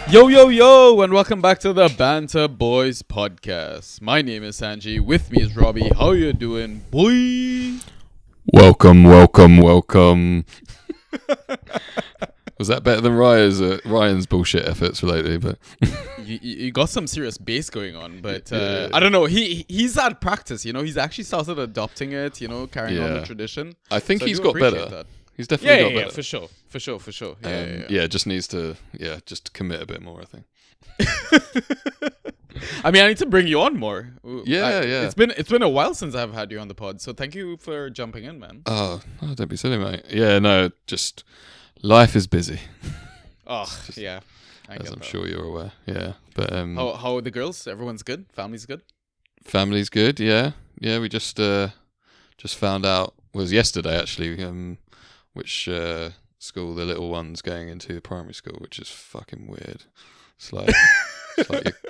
Yo, yo, yo, and welcome back to the Banter Boys podcast. My name is Sanji. With me is Robbie. How you doing, boy? Welcome. Was that better than Ryan's bullshit efforts lately? But You got some serious bass going on, but Yeah. I don't know. He's had practice, He's actually started adopting it, carrying on the Yeah. tradition. I think So he's do got appreciate better. that. He's definitely got Yeah, better. for sure. Yeah. Just needs to just commit a bit more, I think. I mean, I need to bring you on more. Yeah. It's been a while since I've had you on the pod, so thank you for jumping in, man. Oh, don't be silly, mate. Yeah, no, just life is busy, Oh, yeah. as I'm sure you're aware. Yeah, but How are the girls? Everyone's good? Family's good? family's good. Yeah. We just found out was yesterday actually. Which school the little one's going into, the primary school, which is fucking weird. It's like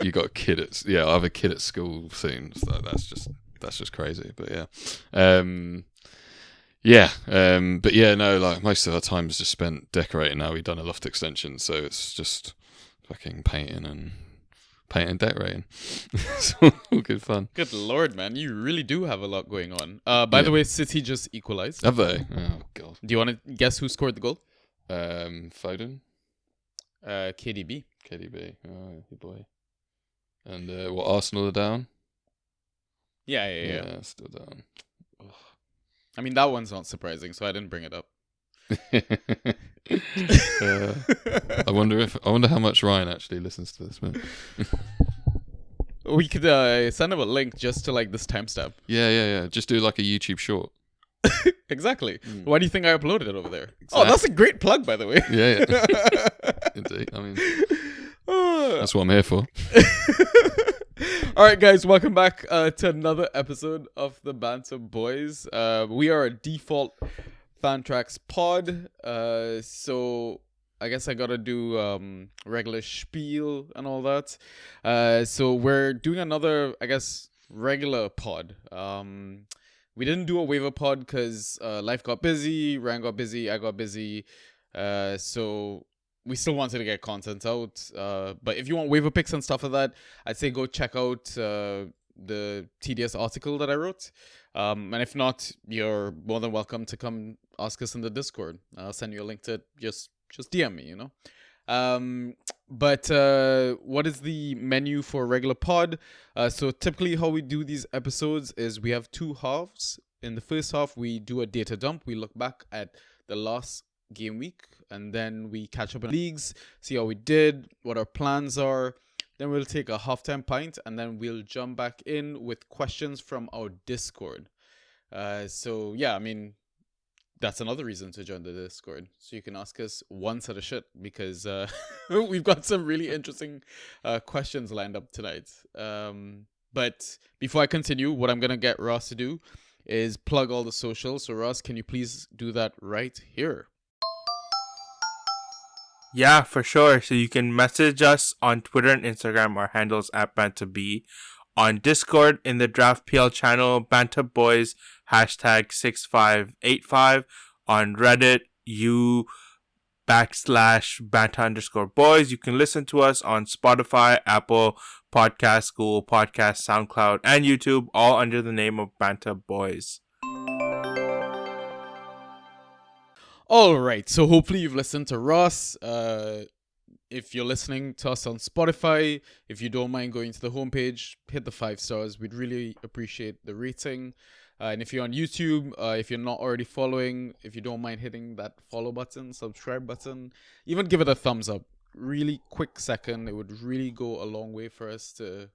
you got a kid I have a kid at school soon, so that's just crazy. But no, like most of our time is just spent decorating. Now we've done a loft extension, so it's just fucking painting and decorating. It's all good fun. Good lord, man. You really do have a lot going on. By the way, City just equalized. Have they? Oh god. Do you want to guess who scored the goal? Foden, KDB. KDB. Oh, good boy. And what, Arsenal are down? Yeah. Still down. I mean, that one's not surprising, so I didn't bring it up. I wonder how much Ryan actually listens to this, man. We could send him a link just to like this timestamp. Yeah. Just do like a YouTube short. Exactly. Why do you think I uploaded it over there? Oh, that's a great plug, by the way. Yeah. Indeed. I mean, that's what I'm here for. All right, guys, welcome back to another episode of the Banter Boys. We are a default fan tracks pod, so I guess I gotta do regular spiel and all that. So we're doing another, I guess, regular pod. We didn't do a waiver pod because life got busy, Ryan got busy, I got busy, so we still wanted to get content out. But if you want waiver picks and stuff like that, I'd say go check out the TDS article that I wrote. And if not, you're more than welcome to come ask us in the Discord. I'll send you a link to it. Just DM me, But what is the menu for a regular pod? So typically how we do these episodes is we have two halves. In the first half, we do a data dump. We look back at the last game week, and then we catch up in leagues, see how we did, what our plans are. Then we'll take a halftime pint, and then we'll jump back in with questions from our Discord. So yeah, I mean, that's another reason to join the Discord, so you can ask us one set of shit, because we've got some really interesting questions lined up tonight. But before I continue, what I'm gonna get Ross to do is plug all the socials. So Ross, can you please do that right here? Yeah, for sure. So you can message us on Twitter and Instagram. Our handles at BantaB. On Discord in the Draft PL channel, Banta Boys #6585. On Reddit, /Banta_Boys. You can listen to us on Spotify, Apple Podcasts, Google Podcasts, SoundCloud, and YouTube, all under the name of Banta Boys. All right, so hopefully you've listened to Ross. If you're listening to us on Spotify, if you don't mind going to the homepage, hit the 5 stars. We'd really appreciate the rating. And if you're on YouTube, if you're not already following, if you don't mind hitting that follow button, subscribe button, even give it a thumbs up. Really quick second. It would really go a long way for us to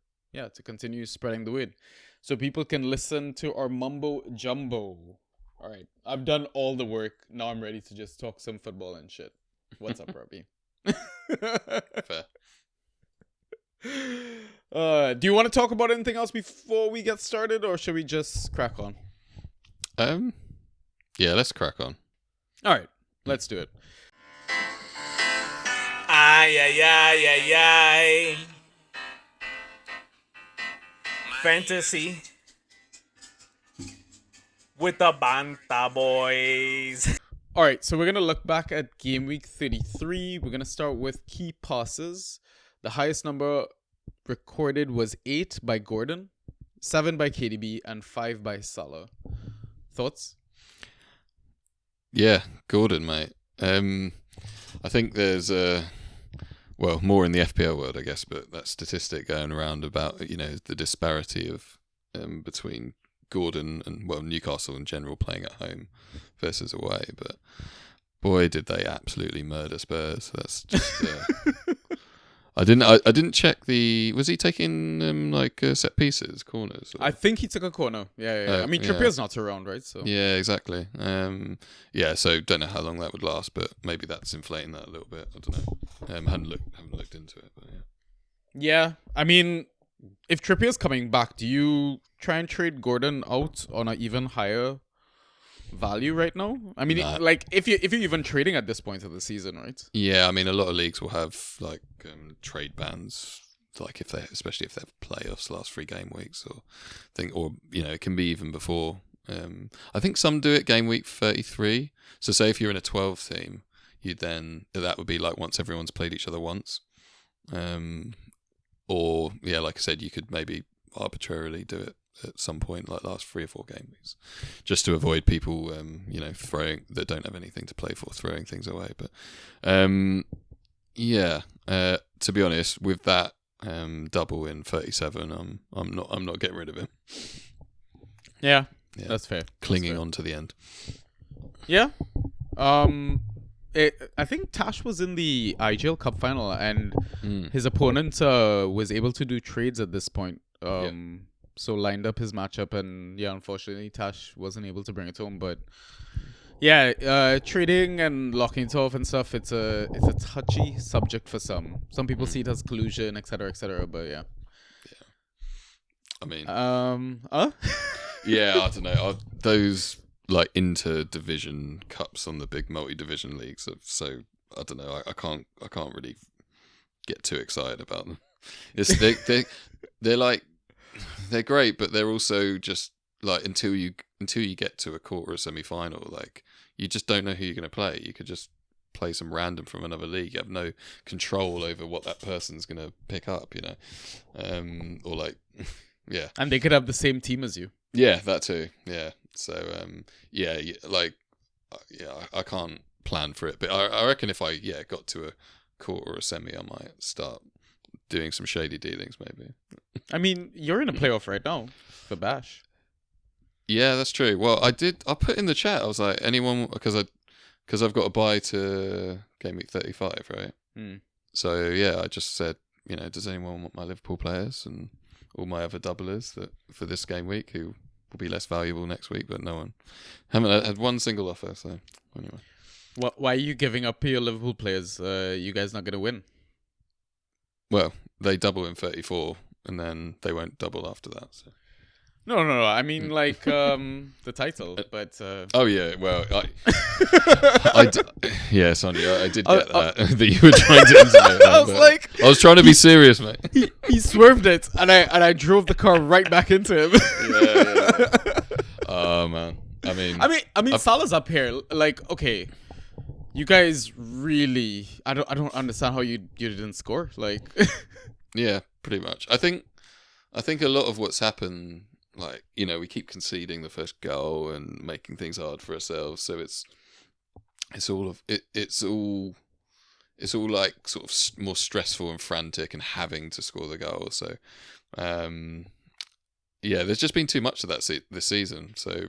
continue spreading the word, so people can listen to our mumbo jumbo. All right, I've done all the work. Now I'm ready to just talk some football and shit. What's up, Robbie? Fair. Do you want to talk about anything else before we get started, or should we just crack on? Yeah, let's crack on. All right, let's do it. Ay. Fantasy with the Banta Boys. All right, so we're going to look back at game week 33. We're going to start with key passes. The highest number recorded was 8 by Gordon, 7 by KDB, and 5 by Salah. Thoughts? Yeah, Gordon, mate. I think there's more in the FPL world, I guess, but that statistic going around about the disparity of between Gordon and Newcastle in general playing at home versus away. But boy, did they absolutely murder Spurs. That's just. I didn't check was he taking set pieces, corners? Or? I think he took a corner. Yeah. I mean, Trippier's not around, right? So yeah, exactly. So don't know how long that would last, but maybe that's inflating that a little bit. I don't know. Haven't looked into it, but yeah. Yeah, I mean, if Trippier's coming back, do you try and trade Gordon out on an even higher value right now? I mean, Nah. if you're even trading at this point of the season, right? Yeah, I mean, a lot of leagues will have trade bans, especially if they have playoffs last 3 game weeks, it can be even before. I think some do it game week 33. So say if you're in a 12 team, that would be like once everyone's played each other once. Or yeah, like I said, you could maybe arbitrarily do it at some point, like last 3 or 4 game weeks, just to avoid people, throwing that don't have anything to play for, throwing things away. But to be honest, with that double in 37, I'm not getting rid of him. Yeah, that's fair. Clinging on to the end. Yeah. I think Tash was in the IGL Cup final, and his opponent was able to do trades at this point. So lined up his matchup, and unfortunately Tash wasn't able to bring it home. But trading and locking it off and stuff, it's a touchy subject for some. Some people see it as collusion, etc., But yeah. I mean, yeah, I don't know. Those inter-division cups on the big multi-division leagues are so, I don't know. I can't really get too excited about them. They're great, but they're also just until you get to a quarter or semi-final, you just don't know who you're going to play. You could just play some random from another league. You have no control over what that person's going to pick up, yeah. And they could have the same team as you. Yeah, that too. Yeah. So I can't plan for it, but I reckon if I got to a quarter or a semi, I might start doing some shady dealings, maybe. I mean, you're in a playoff right now for Bash. Yeah, that's true. Well, I put in the chat, I was like, anyone, because I've got to buy to game week 35, right? So yeah, I just said, does anyone want my Liverpool players and all my other doublers that for this game week who will be less valuable next week? But no one, haven't had one single offer. So anyway, why are you giving up your Liverpool players? You guys not gonna win? Well, they double in 34, and then they won't double after that. So. No. I mean, the title, but. Oh yeah, well, Sonia, I did get that you were trying to intimate. I was trying to be serious, mate. He swerved it, and I drove the car right back into him. Yeah. Oh man, I mean, Salah's up here. Okay, you guys really, I don't understand how you didn't score. Yeah, pretty much. I think a lot of what's happened. We keep conceding the first goal and making things hard for ourselves. So it's all sort of more stressful and frantic and having to score the goal. So, there's just been too much of that this season. So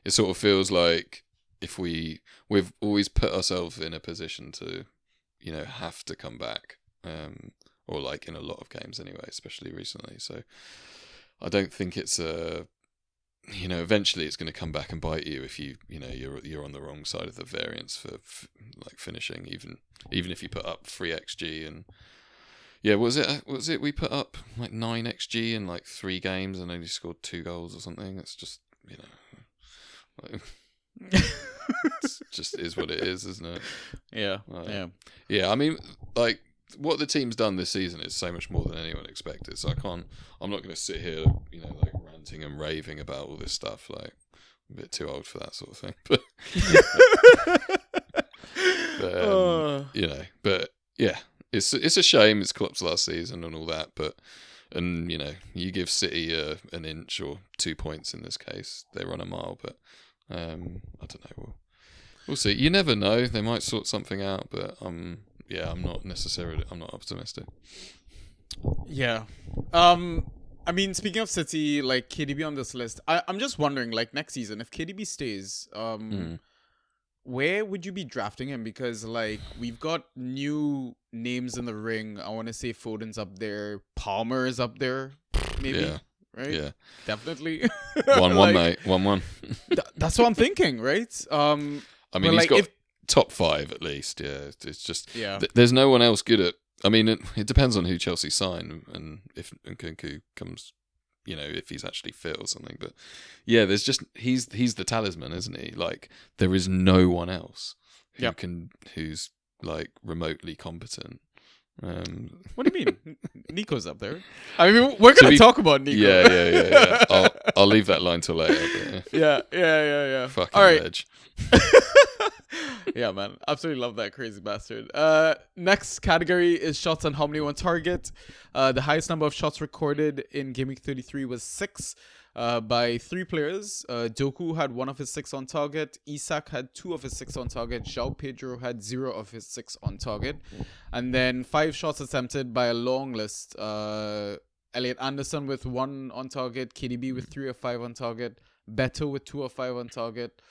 it sort of feels like if we've always put ourselves in a position to, have to come back, or in a lot of games anyway, especially recently. So. I don't think it's eventually it's going to come back and bite you if you're on the wrong side of the variance for finishing, even if you put up 3 XG and was it we put up 9 XG in 3 games and only scored 2 goals or something. It's just it just is what it is, isn't it? Yeah. I mean, what the team's done this season is so much more than anyone expected. So I'm not going to sit here, ranting and raving about all this stuff. a bit too old for that sort of thing. But yeah, it's a shame. It's Klopp's last season and all that, and you give City an inch or 2 points in this case, they run a mile. But I don't know. We'll see. You never know. They might sort something out, but I'm not optimistic. Yeah. I mean, speaking of City, like KDB on this list, I'm just wondering, like next season, if KDB stays, where would you be drafting him? Because like we've got new names in the ring. I want to say Foden's up there, Palmer is up there, maybe. Yeah. Right? Yeah. Definitely. 1-1, mate. 1-1. That's what I'm thinking, right? I mean, he's got top 5 at least. Yeah, it's just there's no one else good at. I mean, it depends on who Chelsea sign and if Nkunku comes, if he's actually fit or something. But yeah, there's just he's the talisman, isn't he? Like there is no one else who's like remotely competent. What do you mean? Nico's up there. I mean, we're gonna talk about Nico. Yeah. I'll leave that line till later. But yeah. Fucking all right. edge. Yeah, man. Absolutely love that crazy bastard. Next category is shots on how many on target. The highest number of shots recorded in Game Week 33 was 6 by 3 players. Doku had 1 of his 6 on target. Isak had 2 of his 6 on target. João Pedro had 0 of his 6 on target. And then 5 shots attempted by a long list. Elliot Anderson with 1 on target. KDB with 3 of 5 on target. Beto with 2 of 5 on target.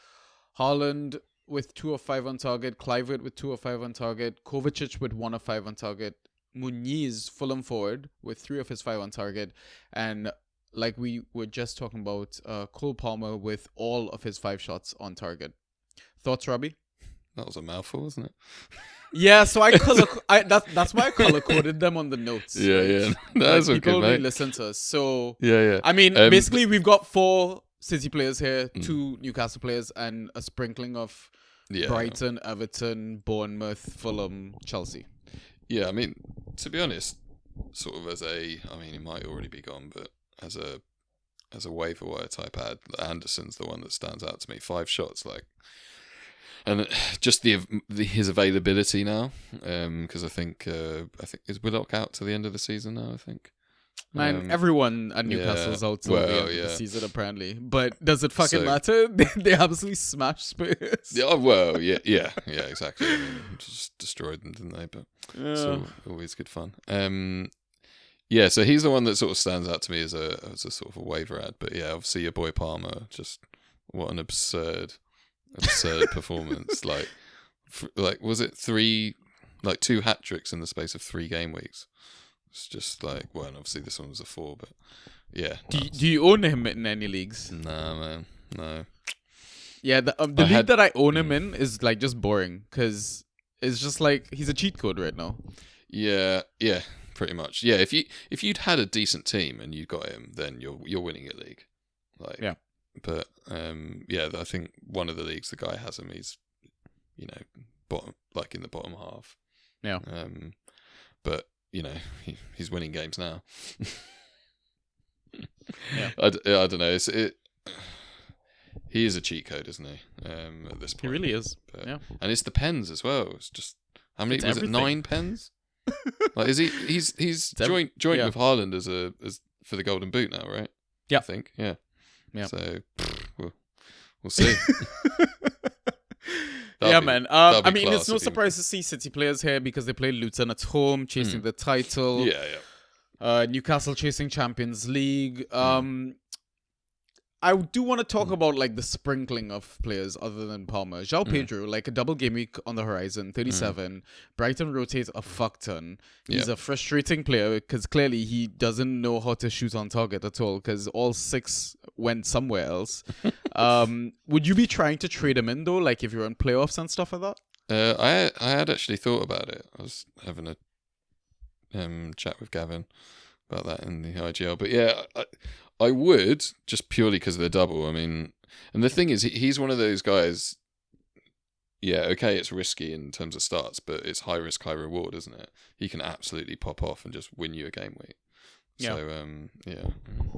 Haaland with 2 of 5 on target. Kluivert with 2 of 5 on target. Kovacic with 1 of 5 on target. Muniz, Fulham forward, with 3 of his 5 on target. And like we were just talking about, Cole Palmer with all of his 5 shots on target. Thoughts, Robbie? That was a mouthful, wasn't it? Yeah, so that's why I color coded them on the notes. Yeah. That's like, people okay, only mate. listen to us. So Yeah. I mean, basically we've got 4 City players here, 2 Newcastle players, and a sprinkling of Brighton, Everton, Bournemouth, Fulham, Chelsea. Yeah, I mean, to be honest, sort of he might already be gone, but as a waiver wire type ad, Anderson's the one that stands out to me. 5 shots, and just his availability now, because I think is Willock out to the end of the season now. I think. Man, everyone at Newcastle's out till the end of the season apparently. But does it fucking matter? They absolutely smashed Spurs. Yeah, well, yeah, exactly. I mean, just destroyed them, didn't they? But it's always good fun. Yeah, so he's the one that sort of stands out to me as a sort of a waiver ad. But yeah, obviously your boy Palmer, just what an absurd performance. Like was it 2 hat tricks in the space of 3 game weeks? It's just and obviously this one was a 4, but yeah. Do you own him in any leagues? Nah, man, no. Yeah, the league that I own him in is like just boring because it's just like he's a cheat code right now. Yeah, pretty much. Yeah, if you'd had a decent team and you got him, then you're winning a league. But I think one of the leagues the guy has him. He's bottom, like in the bottom half. Yeah. But. He's winning games now. Yeah. I don't know. He is a cheat code, isn't he? At this point, he really is. But, yeah, and it's the pens as well. It's just how many? Was it 9 pens? Is he? He's joint with Haaland as for the Golden Boot now, right? Yeah, I think. Yeah. So we'll see. Man. I mean, it's no surprise to see City players here because they play Luton at home, chasing the title. Yeah. Newcastle chasing Champions League. I do want to talk about the sprinkling of players other than Palmer. João Pedro, a double game week on the horizon, 37. Brighton rotates a fuck ton. He's a frustrating player because clearly he doesn't know how to shoot on target at all because all 6 went somewhere else. Would you be trying to trade him in though, if you're in playoffs and stuff like that? I had actually thought about it. I was having a chat with Gavin about that in the IGL, but yeah, I would, just purely because of the double. I mean, and the thing is, he's one of those guys. Yeah, okay, it's risky in terms of starts, but it's high risk, high reward, isn't it? He can absolutely pop off and just win you a game week. Yeah. So yeah.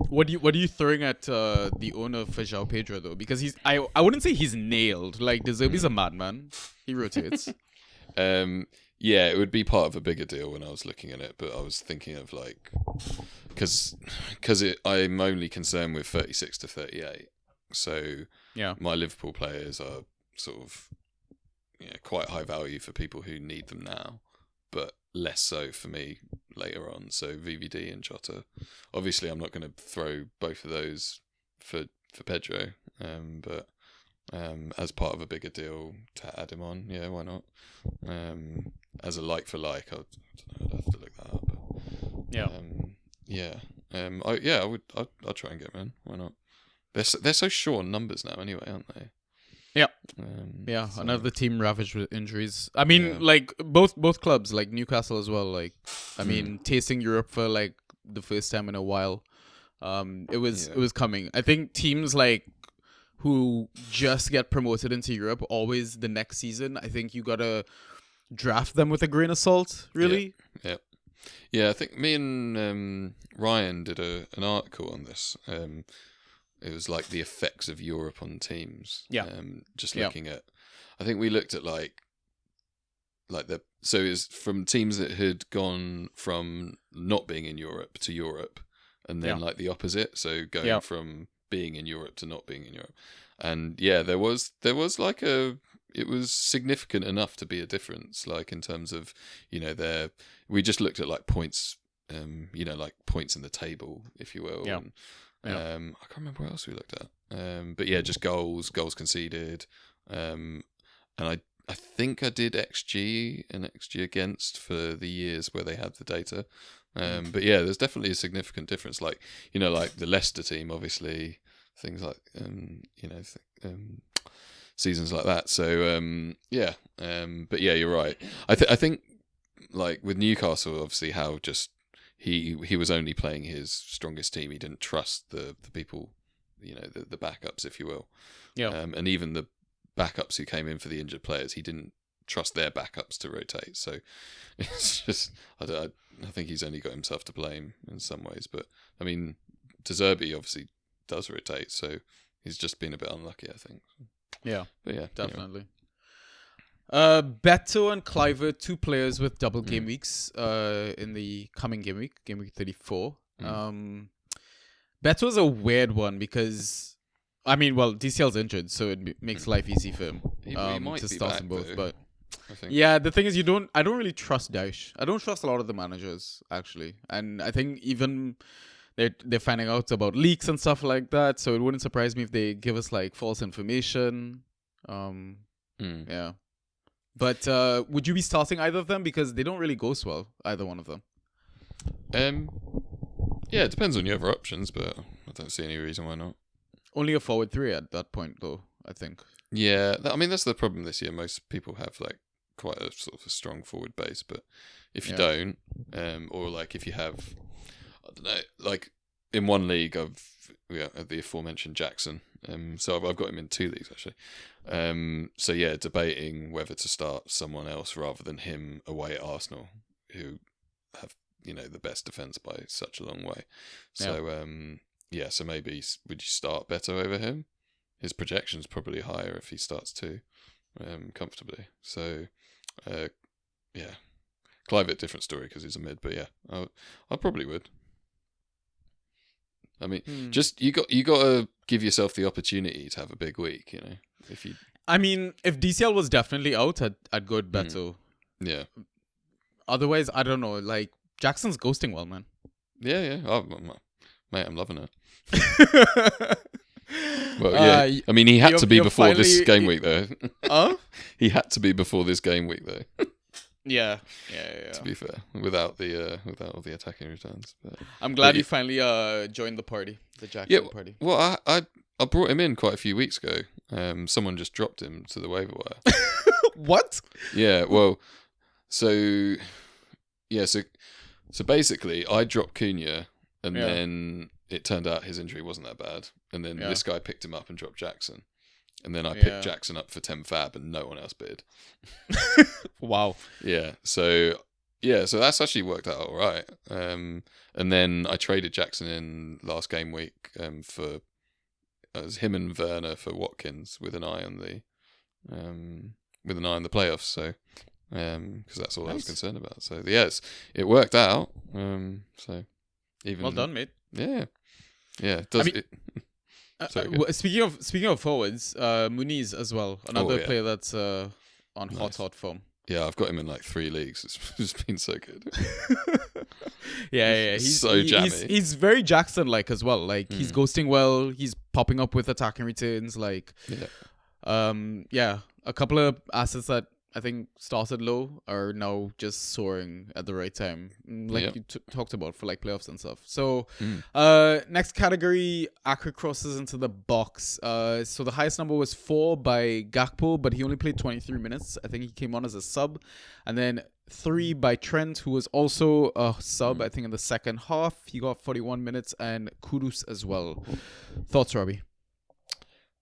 What are you throwing at the owner for João Pedro though? Because I wouldn't say he's nailed. Like De Zerbi's a madman. He rotates. Yeah, it would be part of a bigger deal when I was looking at it, but I was thinking of like, because I'm only concerned with 36 to 38. So Yeah. my Liverpool players are sort of quite high value for people who need them now, but less so for me later on. So VVD and Jota. Obviously, I'm not going to throw both of those for Pedro, but as part of a bigger deal to add him on, yeah, why not? As a like for like, I don't know, I'd have to look that up. But, I would. I'd try and get him in. Why not? They're so short on numbers now, anyway, aren't they? Yeah. Another team ravaged with injuries. I mean, like both clubs, like Newcastle as well. Like, I mean, tasting Europe for like the first time in a while. It was coming. I think teams like who just get promoted into Europe always the next season. I think you gotta draft them with a grain of salt. Really. Yeah. I think me and Ryan did an article on this. It was like the effects of Europe on teams. Yeah. Just looking at, I think we looked at so it was from teams that had gone from not being in Europe to Europe, and then like the opposite. So going from being in Europe to not being in Europe. And yeah, there was like it was significant enough to be a difference, like in terms of, we just looked at like points, like points in the table, if you will. Yeah. And, I can't remember what else we looked at. But yeah, just goals conceded. And I think I did XG and XG against for the years where they had the data. But yeah, there's definitely a significant difference. Like, like the Leicester team, obviously, things like, seasons like that. So, but yeah, you're right. I think like with Newcastle, obviously, how just he was only playing his strongest team. He didn't trust the people, the backups, if you will. Yeah. And even the backups who came in for the injured players, he didn't trust their backups to rotate. So it's just, I think he's only got himself to blame in some ways. But I mean, De Zerbi obviously does rotate, so he's just been a bit unlucky, I think. Yeah. But yeah, definitely. Beto and Cliver, 2 players with double game weeks in the coming game week 34. Beto's a weird one because, I mean, well, DCL's injured, so it makes life easy for him he might to be start back, them both. though, But I think. yeah, the thing is, I don't really trust Daesh. I don't trust a lot of the managers, actually. And I think even they're finding out about leaks and stuff like that, so it wouldn't surprise me if they give us like false information. Yeah. But would you be starting either of them? Because they don't really go well, either one of them. Yeah, it depends on your other options, but I don't see any reason why not. Only a forward 3 at that point, though, I think. Yeah, I mean, that's the problem this year. Most people have like quite a sort of a strong forward base, but if you don't, or like if you have, I don't know, like in one league, I've the aforementioned Jackson. So I've got him in 2 leagues actually. So yeah, debating whether to start someone else rather than him away at Arsenal, who have the best defence by such a long way. So so maybe would you start Beto over him? His projection's probably higher if he starts 2 comfortably. So Clive, different story because he's a mid, but yeah, I probably would. I mean, just you got to give yourself the opportunity to have a big week, If you, I mean, if DCL was definitely out, I'd go with Beto. Yeah. Otherwise, I don't know. Like Jackson's ghosting well, man. Yeah. Mate, I'm loving it. Well, yeah. I mean, he had to be before this game week, though. He had to be before this game week, though. Yeah. To be fair, without all the attacking returns. But, I'm glad you finally joined the party, the Jackson party. Well, I brought him in quite a few weeks ago. Someone just dropped him to the waiver wire. What? Yeah. Well, so basically, I dropped Cunha, and then it turned out his injury wasn't that bad, and then this guy picked him up and dropped Jackson. And then I picked Jackson up for 10 fab and no one else bid. Wow. Yeah. So Yeah, so that's actually worked out all right. And then I traded Jackson in last game week for it was him and Werner for Watkins with an eye on the playoffs. So because that's all I was Nice. concerned about. So yes, it worked out. So even Well done, mate. Yeah. Does mean- it? Sorry, go. Speaking of forwards, Muniz as well, another yeah. player that's on Nice. hot form. Yeah, I've got him in like 3 leagues. It's been so good. Yeah. So jammy. He's very Jackson-like as well. Like he's ghosting well. He's popping up with attacking returns. Like, Yeah. a couple of assets that I think started low are now just soaring at the right time, like Yeah. you talked about for like playoffs and stuff. So, Mm. next category, accurate crosses into the box. So the highest number was 4 by Gakpo, but he only played 23 minutes. I think he came on as a sub, and then 3 by Trent, who was also a sub. I think in the second half he got 41 minutes, and Kudus as well. Thoughts, Robbie?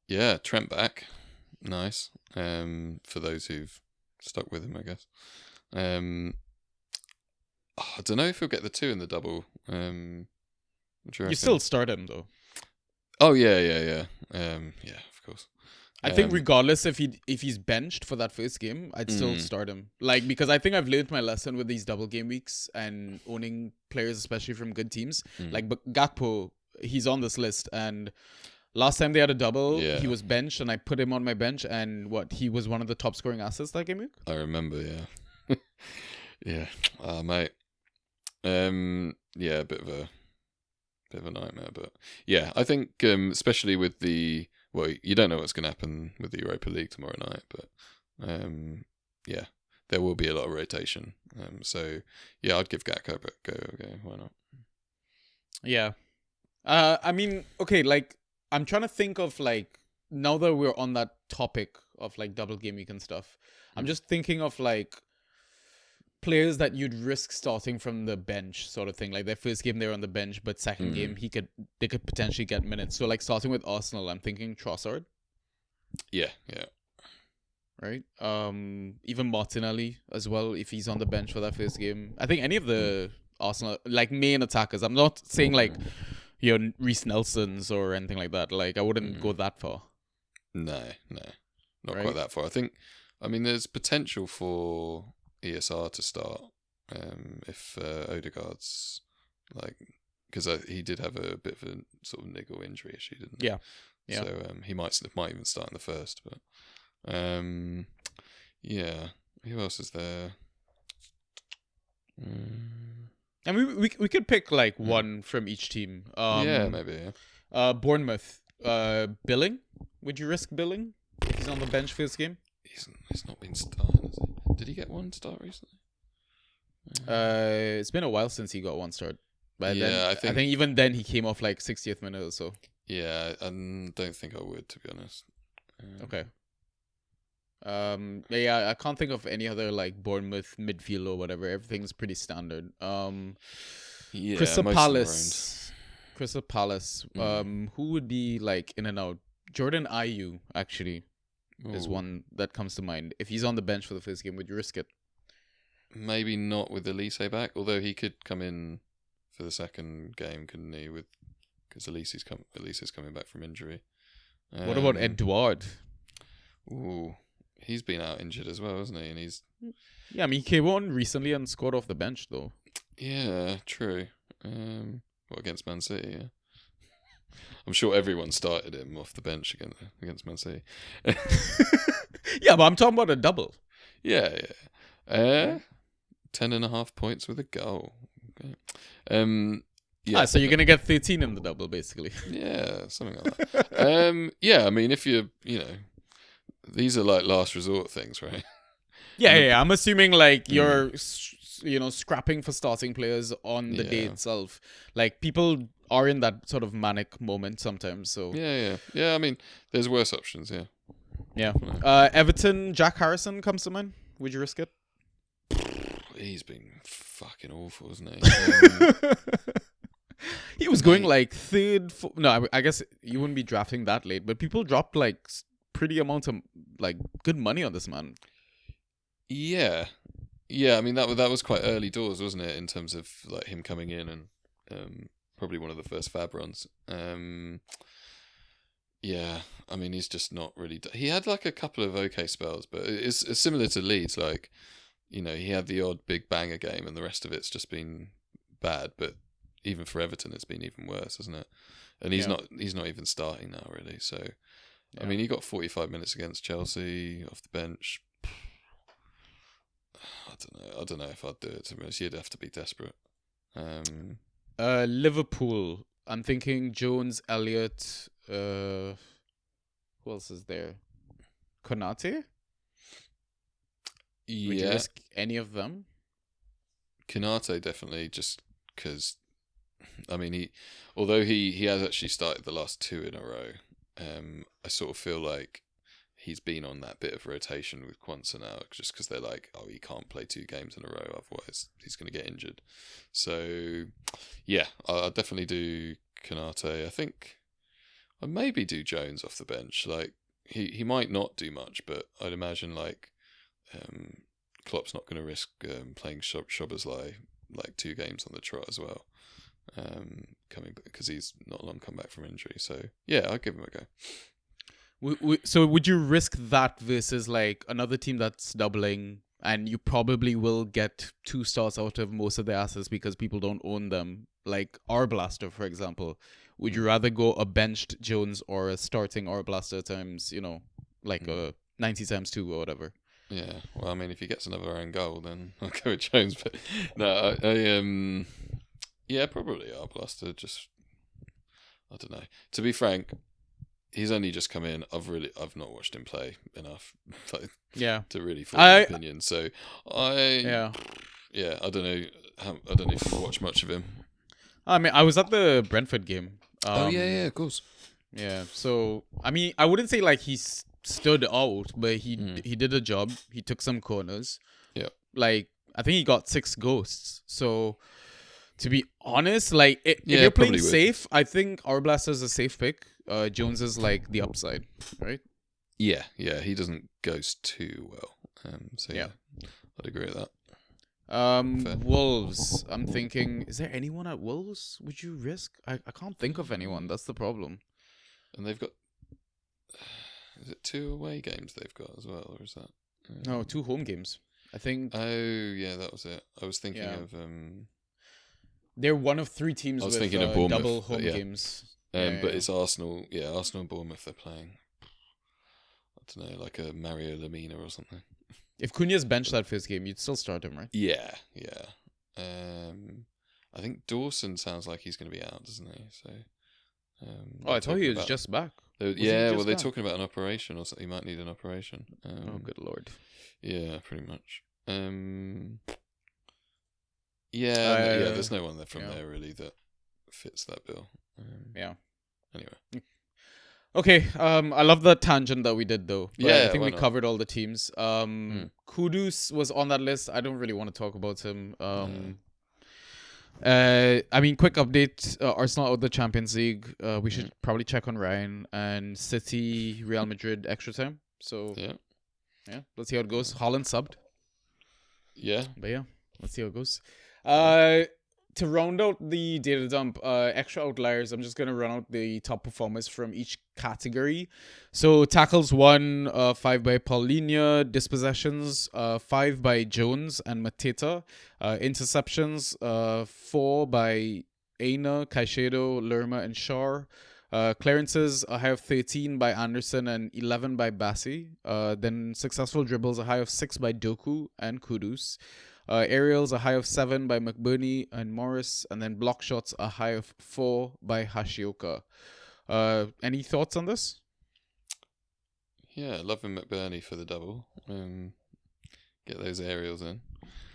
Yeah, Trent back. Nice. For those who've stuck with him, I guess. I don't know if he'll get the 2 in the double. What do you You reckon? still start him though. Oh yeah. Yeah, of course. I think regardless if he's benched for that first game, I'd still start him. Like, because I think I've learned my lesson with these double game weeks and owning players, especially from good teams. Like, but Gakpo, he's on this list, and last time they had a double, Yeah. he was benched, and I put him on my bench, and he was one of the top scoring assets that game week. I remember, yeah. Yeah. Mate. Yeah, a bit of a nightmare, but yeah, I think especially with you don't know what's going to happen with the Europa League tomorrow night, but yeah, there will be a lot of rotation. So yeah, I'd give Gakpo a go. Why not? Yeah. I mean, okay, like, I'm trying to think of, like, now that we're on that topic of, like, double game week and stuff, I'm just thinking of, like, players that you'd risk starting from the bench sort of thing. Like, their first game they're on the bench, but second game they could potentially get minutes. So, like, starting with Arsenal, I'm thinking Trossard, Yeah. right? Even Martinelli as well, if he's on the bench for that first game. I think any of the Arsenal, like, main attackers. I'm not saying, like, Reece Nelson's or anything like that. Like, I wouldn't go that far. No, not Right? quite that far. I mean, there's potential for ESR to start if Odegaard's like, because he did have a bit of a sort of niggle injury issue, didn't he? Yeah. So he might even start in the first, but yeah. Who else is there? And we could pick, like, one from each team. Yeah, maybe. Yeah. Bournemouth. Billing? Would you risk Billing if he's on the bench first game? He's not been starting, has he? Did he get one start recently? It's been a while since he got one start. But Yeah, then, I think- even then he came off like 60th minute or so. Yeah, I don't think I would, to be honest. Okay. Yeah, I can't think of any other, like, Bournemouth midfield or whatever. Everything's pretty standard. Yeah, Crystal most of them are Palace. Crystal Palace. Who would be, like, in and out? Jordan Ayew actually is Ooh. one that comes to mind. If he's on the bench for the first game, would you risk it? Maybe not with Elise back, although he could come in for the second game, couldn't he? Because Elise is coming back from injury. What about Edouard? Ooh, he's been out injured as well, hasn't he? And he's Yeah, I mean, he came on recently and scored off the bench though. yeah, true. What against Man City? Yeah. I'm sure everyone started him off the bench against Man City. Yeah, but I'm talking about a double. Yeah. 10.5 points with a goal. Okay. Yeah. So you're gonna get 13 in the double, basically. Yeah, something like that. Yeah, I mean, if these are like last resort things, right? Yeah. I'm assuming, like, you're, scrapping for starting players on the day Yeah. itself. Like, people are in that sort of manic moment sometimes. So Yeah. I mean, there's worse options. Yeah. yeah. Everton, Jack Harrison comes to mind. Would you risk it? He's been fucking awful, isn't he? He was going like third. No, I guess you wouldn't be drafting that late, but people dropped like pretty amount of like good money on this man. Yeah. Yeah, I mean that was quite early doors, wasn't it? In terms of like him coming in and probably one of the first Fab runs. Yeah, I mean he's just not really. He had like a couple of okay spells, but it's similar to Leeds. Like, you know, he had the odd big banger game, and the rest of it's just been bad. But even for Everton, it's been even worse, hasn't it? And he's not even starting now, really. So, I mean, he got 45 minutes against Chelsea off the bench. I don't know if I'd do it. To be honest, you'd have to be desperate. Liverpool. I'm thinking Jones, Elliott. Who else is there? Konate. Would you risk any of them? Konate definitely, just because. I mean, although he has actually started the last 2 in a row. I sort of feel like he's been on that bit of rotation with Kwanzaa now, just because they're like, oh, he can't play 2 games in a row, otherwise he's going to get injured. So, yeah, I'll definitely do Konate. I think I'd maybe do Jones off the bench. Like, he might not do much, but I'd imagine, like, Klopp's not going to risk playing Szoboszlai like 2 games on the trot as well. Coming because he's not long come back from injury. So, yeah, I'll give him a go. So would you risk that versus like another team that's doubling, and you probably will get 2 stars out of most of the assets because people don't own them, like Arblaster, for example? Would you rather go a benched Jones or a starting Arblaster times, like a 90 times 2 or whatever? Yeah, well, I mean, if he gets another own goal, then I'll go with Jones. But no, I yeah, probably Arblaster. Just, I don't know. To be frank, he's only just come in. I've not watched him play enough to really form an opinion. So I don't know. I don't know if you watch much of him. I mean, I was at the Brentford game. Yeah, of course. Yeah, so I mean, I wouldn't say like he stood out, but he did a job. He took some corners. Yeah, like I think he got 6 ghosts. So to be honest, like if you're playing safe, I think Arblaster is a safe pick. Jones is like the upside, right? Yeah, he doesn't ghost too well. So yeah, I'd agree with that. Wolves. I'm thinking, is there anyone at Wolves? Would you risk? I can't think of anyone. That's the problem. And they've got, is it 2 away games they've got as well, or is that? No, 2 home games. I think. Oh yeah, that was it. I was thinking of. They're one of 3 teams with thinking of Bournemouth, double home games. But it's Arsenal. Yeah, Arsenal and Bournemouth they're playing. I don't know, like a Mario Lemina or something. If Cunha's benched that first game, you'd still start him, right? Yeah. I think Dawson sounds like he's going to be out, doesn't he? So. I thought he was just back. They're talking about an operation or something. He might need an operation. Oh, good lord. Yeah, pretty much. There's no one there from there really that fits that bill. Anyway. Okay, I love the tangent that we did though. But I think we covered all the teams. Kudus was on that list. I don't really want to talk about him. I mean, quick update. Arsenal out of the Champions League. We should probably check on Ryan, and City, Real Madrid extra time. So yeah, let's see how it goes. Haaland subbed. Yeah. But yeah, let's see how it goes. To round out the data dump, extra outliers, I'm just going to run out the top performers from each category. So tackles 1, 5 by Paulinho. Dispossessions, 5 by Jones and Mateta. Interceptions, 4 by Aina, Caicedo, Lerma, and Shaw. Clearances, a high of 13 by Anderson and 11 by Bassi. Then successful dribbles, a high of 6 by Doku and Kudus. Aerials, a high of 7 by McBurney and Morris. And then block shots, a high of 4 by Hashioka. Any thoughts on this? Yeah, loving McBurney for the double. Get those aerials in.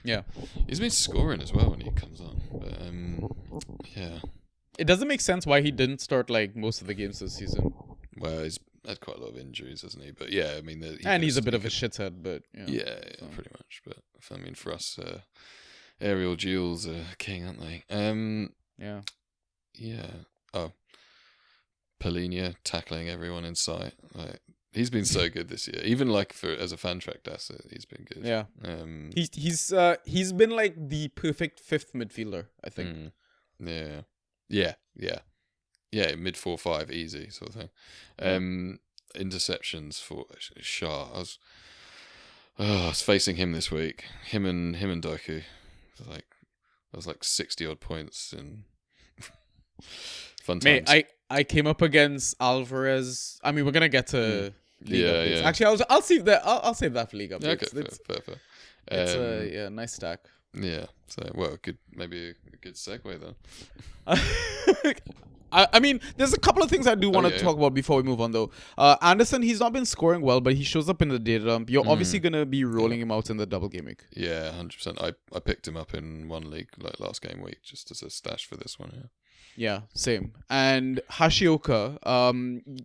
Yeah. He's been scoring as well when he comes on. But, yeah. It doesn't make sense why he didn't start like most of the games this season. Well, he's had quite a lot of injuries, hasn't he? But yeah, I mean... he's a bit of a shithead, but... Yeah, pretty much. But, I mean, for us, aerial duels are king, aren't they? Yeah. Yeah. Oh. Paulinho tackling everyone in sight. Like, He's been so good this year. Even like as a fan tracked asset, he's been good. Yeah. He's been like the perfect fifth midfielder, I think. Yeah. Mid 4-5, easy sort of thing. Interceptions for Shah. I was facing him this week. Him and Doku. That was like 60 odd points and fun times. Mate, I came up against Alvarez. I mean, we're gonna get to league updates. Yeah. Actually, I'll save that. I'll save that for league updates. Okay, fair. It's a nice stack. Yeah. So maybe a good segue then. I mean, there's a couple of things I do want to talk about before we move on, though. Anderson, he's not been scoring well, but he shows up in the data dump. You're obviously going to be rolling him out in the double game week. Yeah, 100%. I picked him up in one league like last game week just as a stash for this one. Yeah, same. And Hashioka,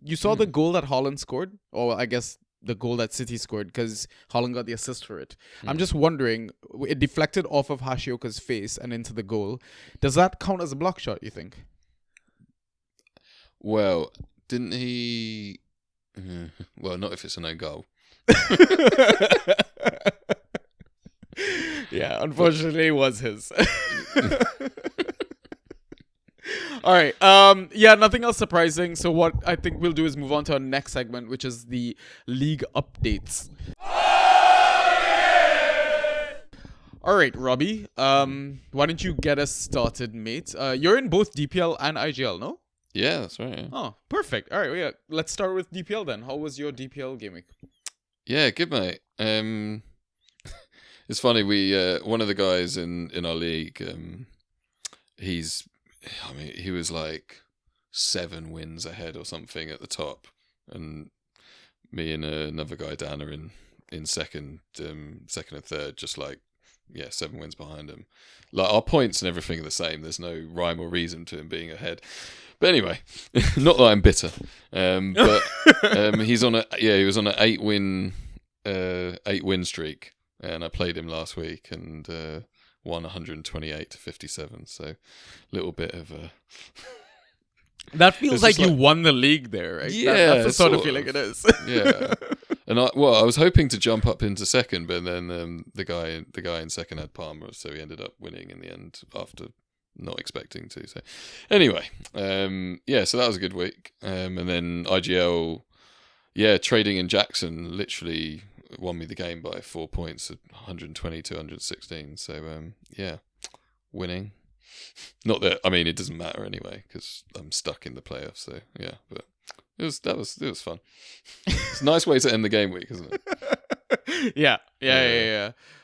you saw the goal that Haaland scored? Or I guess the goal that City scored because Haaland got the assist for it. I'm just wondering, it deflected off of Hashioka's face and into the goal. Does that count as a block shot, you think? Well, didn't he... Well, not if it's an own goal. Yeah, unfortunately, it was his. All right. Yeah, nothing else surprising. So what I think we'll do is move on to our next segment, which is the league updates. All right, Robbie. Why don't you get us started, mate? You're in both DPL and IGL, no? Yeah, that's right. Yeah. Oh, perfect. All right, yeah. Let's start with DPL then. How was your DPL game week? Yeah, good, mate. It's funny. We one of the guys in our league. He was like 7 wins ahead or something at the top, and me and another guy down are in second and third, just like 7 wins behind him. Like our points and everything are the same. There's no rhyme or reason to him being ahead. But anyway, not that I'm bitter. But he was on an 8-win streak, and I played him last week and won 128-57. So a little bit of a. That feels like you won the league there, right? Yeah, that's the sort of feeling it is. Yeah, and I was hoping to jump up into second, but then the guy in second had Palmer, so he ended up winning in the end after not expecting to. So anyway, so that was a good week. And then IGL, trading in Jackson literally won me the game by 4 points at 120 to 116. So winning. Not that it doesn't matter anyway because I'm stuck in the playoffs. So yeah, but it was fun. It's a nice way to end the game week, isn't it? Yeah.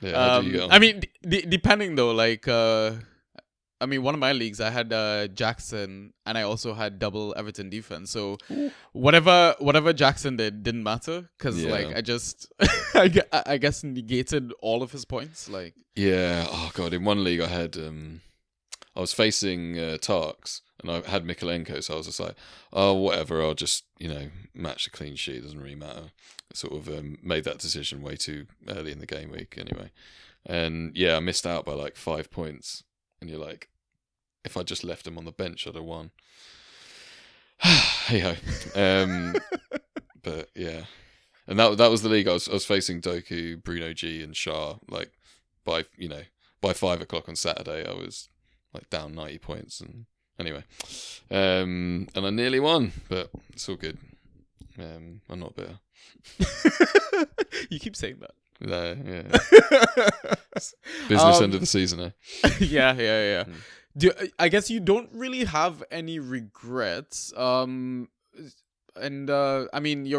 How do you get on? I mean, depending though, like. One of my leagues, I had Jackson, and I also had double Everton defense. So whatever Jackson didn't matter because I just I guess negated all of his points. Like oh god, in one league I had I was facing Tarks and I had Mikolenko, so I was just like, oh whatever, I'll just match the clean sheet. It doesn't really matter. I sort of made that decision way too early in the game week anyway, and I missed out by like 5 points. And you're like, if I just left him on the bench, I'd have won. Hey ho. But yeah, and that was the league. I was facing Doku, Bruno G, and Shah. Like by 5 o'clock on Saturday, I was like down 90 points. And anyway, and I nearly won, but it's all good. I'm not bitter. You keep saying that. No, business end of the season, eh? Yeah. I guess you don't really have any regrets. Your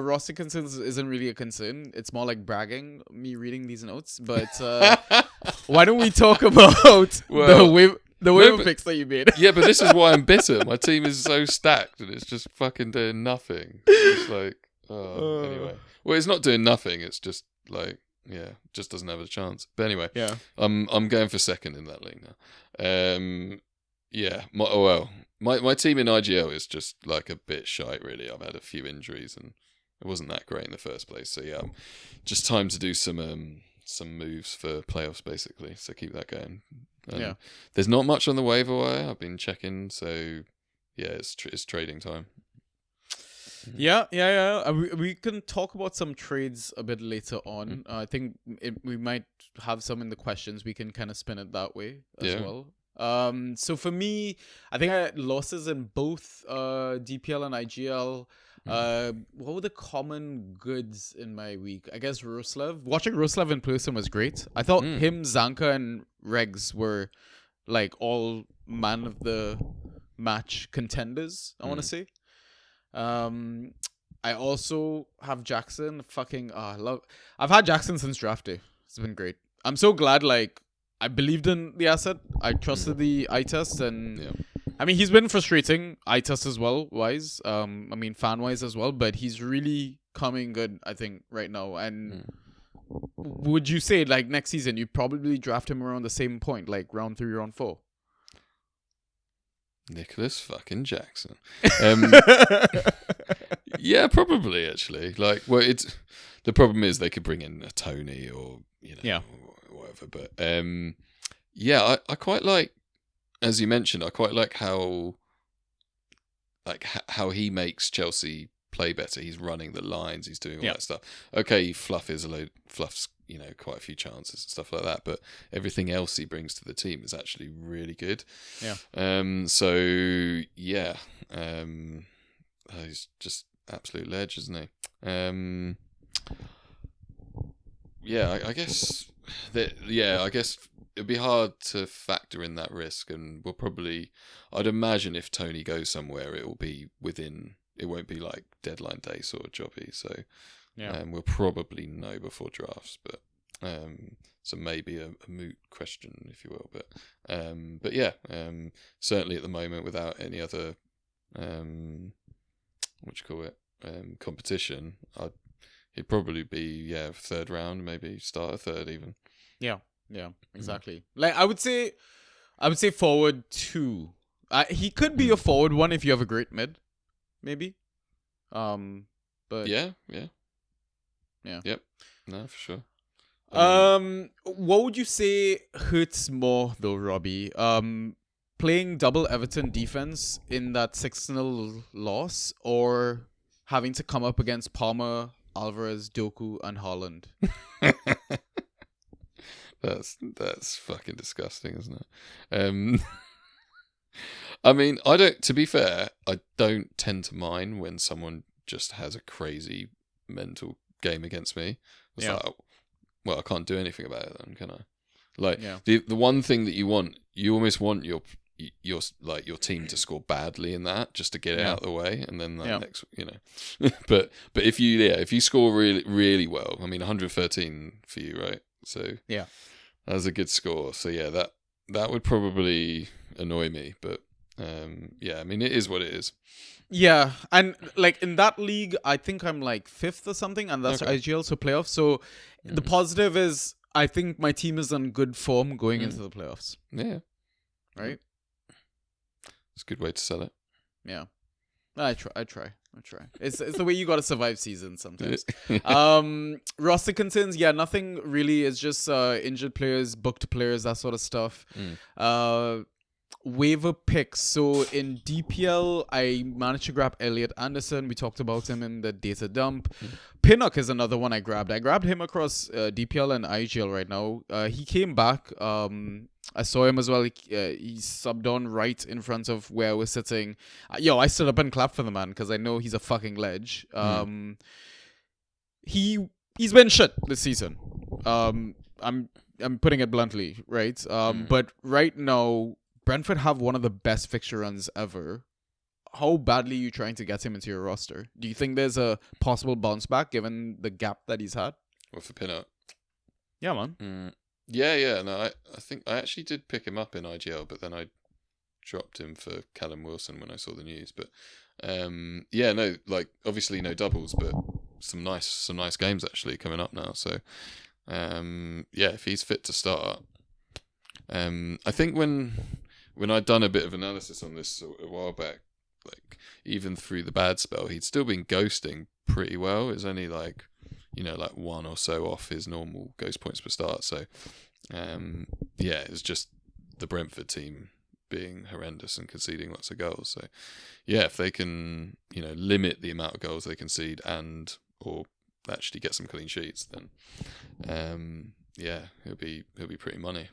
roster concerns isn't really a concern. It's more like bragging, me reading these notes. But why don't we talk about the waiver picks that you made? Yeah, but this is why I'm bitter. My team is so stacked and it's just fucking doing nothing. It's like, anyway. Well, it's not doing nothing. It's just like, just doesn't have a chance. But anyway, I'm going for second in that league now. My team in IGL is just like a bit shite, really. I've had a few injuries and it wasn't that great in the first place. So just time to do some moves for playoffs, basically. So keep that going. There's not much on the waiver wire. I've been checking, so it's trading time. Yeah. We can talk about some trades a bit later on. I think we might have some in the questions. We can kind of spin it that way as well. So for me, I think I had losses in both DPL and IGL. What were the common goods in my week? I guess Roslev. Watching Roslev in person was great. I thought him, Zanka, and Regs were like all man of the match contenders, I want to say. I also have Jackson. I've had Jackson since draft day. It's been great. I'm so glad. Like, I believed in the asset. I trusted the eye test, and I mean, he's been frustrating eye test as well, wise. I mean, fan wise as well. But he's really coming good, I think, right now. And would you say like next season you probably draft him around the same point, like round 3, round 4? Nicholas fucking Jackson. Yeah, probably actually. Like, well, it's the problem is they could bring in a Tony or or whatever. But I quite like, as you mentioned, I quite like how he makes Chelsea play better. He's running the lines. He's doing all that stuff. Okay, fluffs quite a few chances and stuff like that, but everything else he brings to the team is actually really good. He's just absolute ledge, isn't he? I guess it'd be hard to factor in that risk, and I'd imagine if Tony goes somewhere, it will be it won't be like deadline day sort of jobby, so we'll probably know before drafts, but so maybe a moot question, if you will, but certainly at the moment, without any other competition, he'd probably be third round, maybe start a third even. Yeah, exactly. Like I would say forward 2. He could be a forward 1 if you have a great mid, maybe. But yep, no, for sure. What would you say hurts more though, Robbie? Playing double Everton defense in that 6-0 loss, or having to come up against Palmer, Alvarez, Doku, and Haaland? That's fucking disgusting, isn't it? I mean, to be fair, I don't tend to mind when someone just has a crazy mental game against me. It's like, well, I can't do anything about it then, can I? Like, the one thing that you almost want your team to score badly in that, just to get it out of the way, and then that next, but if you score really, really well, I mean, 113 for you, right? So that's a good score. So that would probably annoy me, but I mean, it is what it is. Yeah, and like in that league, I think I'm like 5th or something, and that's IGL, so playoffs. So the positive is I think my team is on good form going into the playoffs. Yeah. Right? It's a good way to sell it. Yeah. I try. It's the way you gotta survive seasons sometimes. Roster concerns, nothing really. It's just injured players, booked players, that sort of stuff. Waiver picks. So in DPL, I managed to grab Elliot Anderson. We talked about him in the data dump. Pinnock is another one I grabbed. I grabbed him across DPL and IGL right now. He came back. I saw him as well. He subbed on right in front of where I was sitting. I stood up and clapped for the man because I know he's a fucking ledge. He's been shit this season. I'm putting it bluntly, right? But right now, Brentford have one of the best fixture runs ever. How badly are you trying to get him into your roster? Do you think there's a possible bounce back given the gap that he's had? Well, for Pinnock? Yeah, man. No, I think I actually did pick him up in IGL, but then I dropped him for Callum Wilson when I saw the news. But obviously no doubles, but some nice games actually coming up now. So if he's fit to start, I think when I'd done a bit of analysis on this a while back, like even through the bad spell, he'd still been ghosting pretty well. It's only like one or so off his normal ghost points per start. So, it was just the Brentford team being horrendous and conceding lots of goals. So, yeah, if they can, limit the amount of goals they concede or actually get some clean sheets, then, he'll be pretty money.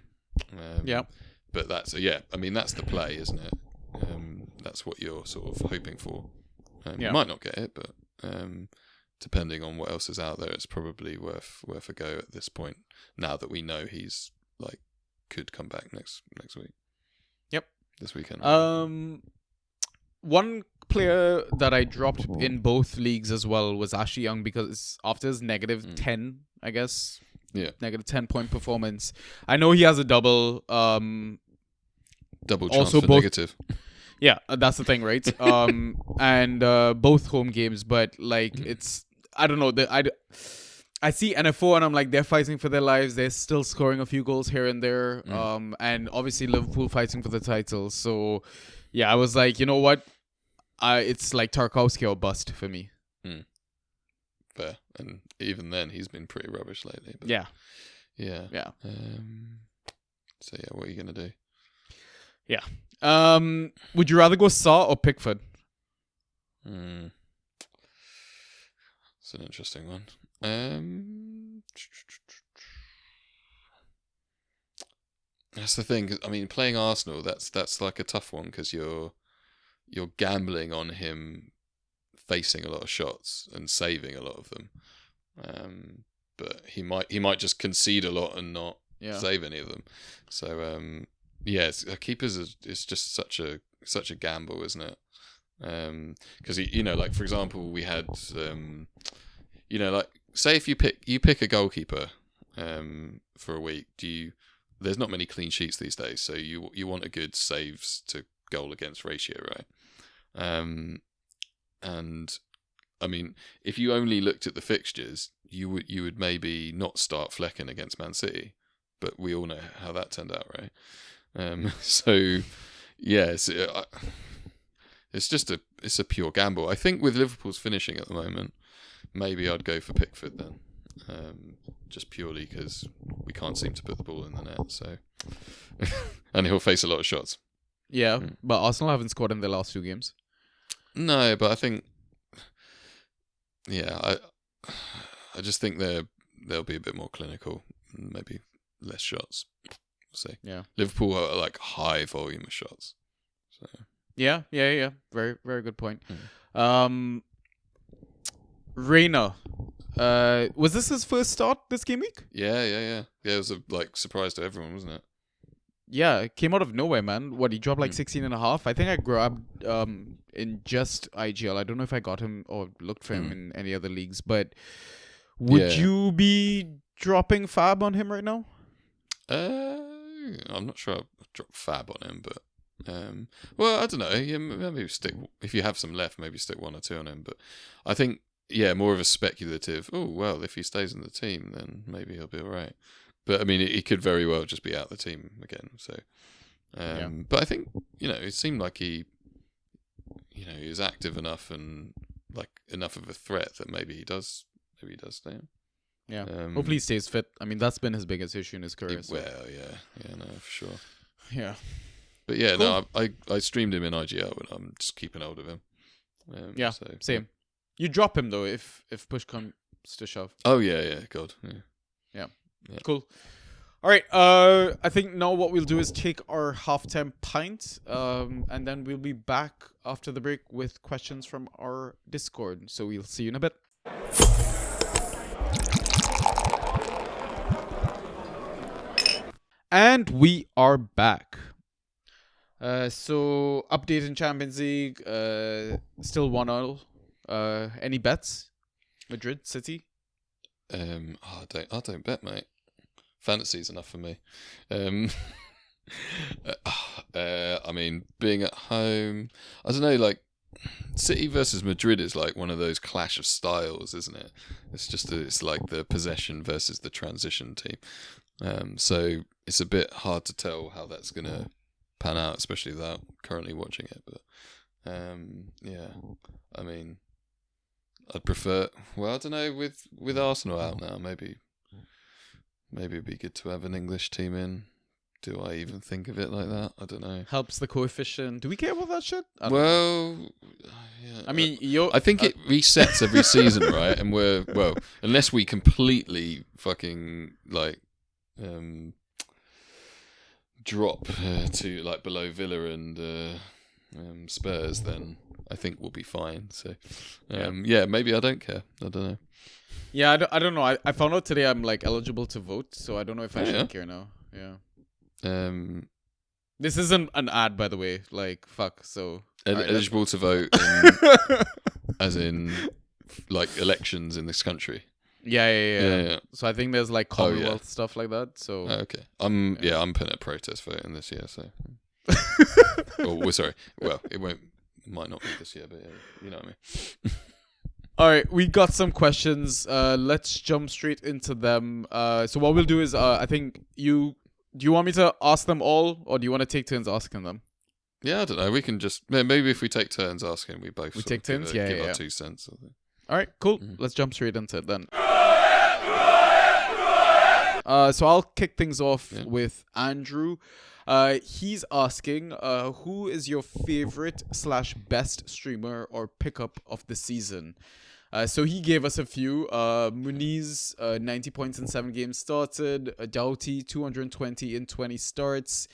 But that's the play, isn't it? That's what you're sort of hoping for. You might not get it, but depending on what else is out there, it's probably worth a go at this point. Now that we know he's could come back next week. Yep. This weekend. One player that I dropped in both leagues as well was Ashley Young, because after his negative 10, I guess. Yeah. Negative 10-point performance. I know he has a double. Double chance for negative. Yeah, that's the thing, right? And both home games, but it's, I don't know. I see NFO and I'm like, they're fighting for their lives. They're still scoring a few goals here and there. And obviously Liverpool fighting for the title. So yeah, I was like, you know what? It's like Tarkowski or bust for me. Fair. And even then, he's been pretty rubbish lately. But yeah. So yeah, what are you gonna do? Yeah. Would you rather go Saw or Pickford? It's an interesting one. That's the thing. I mean, playing Arsenal, that's like a tough one because you're gambling on him facing a lot of shots and saving a lot of them. But he might just concede a lot and not save any of them. So keepers is just such a gamble, isn't it? Because for example, we had say if you pick a goalkeeper for a week, there's not many clean sheets these days, so you want a good saves to goal against ratio, right? And I mean, if you only looked at the fixtures, you would maybe not start Flecken against Man City, but we all know how that turned out, right? So yeah, it's a pure gamble. I think with Liverpool's finishing at the moment, maybe I'd go for Pickford then, just purely because we can't seem to put the ball in the net. So, and he'll face a lot of shots. Yeah, but Arsenal haven't scored in their last 2 games. No, but I think, I just think they'll be a bit more clinical, maybe less shots. We'll see. Yeah, Liverpool are like high volume of shots. So yeah. Very, very good point. Reina, was this his first start this game week? Yeah. It was a surprise to everyone, wasn't it? Yeah, it came out of nowhere, man. What, he dropped 16.5? I think I grabbed in just IGL. I don't know if I got him or looked for him in any other leagues, but would you be dropping Fab on him right now? I'm not sure I'll drop Fab on him, but well, I don't know. Yeah, maybe stick, if you have some left, maybe stick 1 or 2 on him. But I think more of a speculative. Oh well, if he stays in the team, then maybe he'll be all right. But I mean, he could very well just be out of the team again. So, but I think it seemed like he was active enough and enough of a threat that maybe he does stay in. Yeah, hopefully he stays fit. I mean, that's been his biggest issue in his career. Well, yeah, no, for sure. Yeah, but yeah, cool. No, I streamed him in IGL and I'm just keeping hold of him. Same. You drop him though if push comes to shove. Oh yeah, God, yeah. Cool. All right. I think now what we'll do is take our halftime pint, and then we'll be back after the break with questions from our Discord. So we'll see you in a bit. And we are back. So update in Champions League. Still 1-0. Any bets? Madrid, City. I don't bet, mate. Fantasy's enough for me. I mean, being at home, I don't know. City versus Madrid is one of those clash of styles, isn't it? It's like the possession versus the transition team. So it's a bit hard to tell how that's gonna pan out, especially without currently watching it. But I mean, I'd prefer. Well, I don't know. With Arsenal out now, maybe it'd be good to have an English team in do I even think of it like that? I don't know. Helps the coefficient. Do we care about that shit? I don't know. Well, yeah, I mean, I think it resets every season, right? And unless we completely fucking like drop to like below Villa and Spurs, then I think we'll be fine. So maybe I don't care. I don't know. Yeah, I don't know. I found out today I'm like eligible to vote, so I don't know if I should care now. Yeah. This isn't an ad, by the way. Like, fuck. So eligible to vote, as in like elections in this country. Yeah. So I think there's like Commonwealth stuff like that. So okay, I'm putting a protest vote in this year. So, we're sorry. Well, might not be this year, but yeah, you know what I mean. All right, we got some questions. Let's jump straight into them. So what we'll do is, I think do you want me to ask them all, or do you want to take turns asking them? Yeah, I don't know. We can just maybe if we take turns asking, we both take turns. Give our 2 cents. All right, cool. Let's jump straight into it then. So I'll kick things off with Andrew. He's asking, who is your favorite / best streamer or pickup of the season? So he gave us a few. Muniz, 90 points in 7 games started. Doughty, 220 in 20 starts.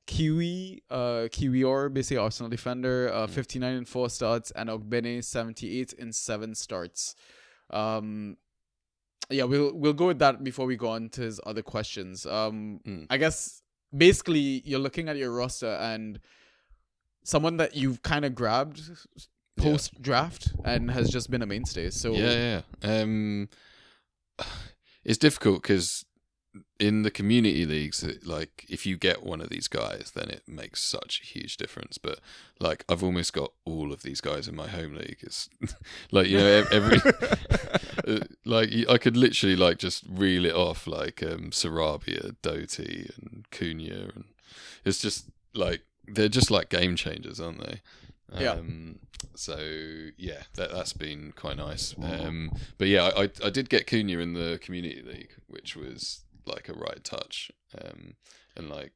Kiwi or basically Arsenal defender, 59 in 4 starts. And Ogbene, 78 in 7 starts. We'll go with that before we go on to his other questions. I guess basically you're looking at your roster and someone that you've kind of grabbed post draft and has just been a mainstay. So it's difficult because in the community leagues, like if you get one of these guys, then it makes such a huge difference. But like I've almost got all of these guys in my home league. It's like, you know, every like I could literally like just reel it off, like Sarabia, Doty, and Cunha, and it's just like they're just like game changers, aren't they? So yeah, that's been quite nice. But yeah, I did get Cunha in the community league, which was like a right touch. And like,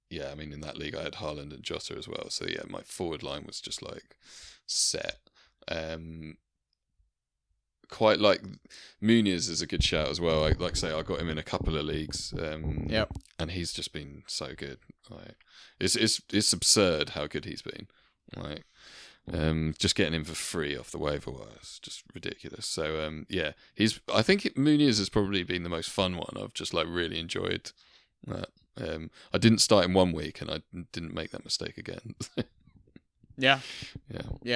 yeah, I mean in that league I had Haaland and Jota as well. So yeah, my forward line was just like set. Quite like Muniz is a good shout as well. I say I got him in a couple of leagues. And he's just been so good. Like it's absurd how good he's been. Like just getting him for free off the waiver wire is just ridiculous. So I think Muniz has probably been the most fun one. I've just like really enjoyed that. I didn't start in 1 week and I didn't make that mistake again. Yeah,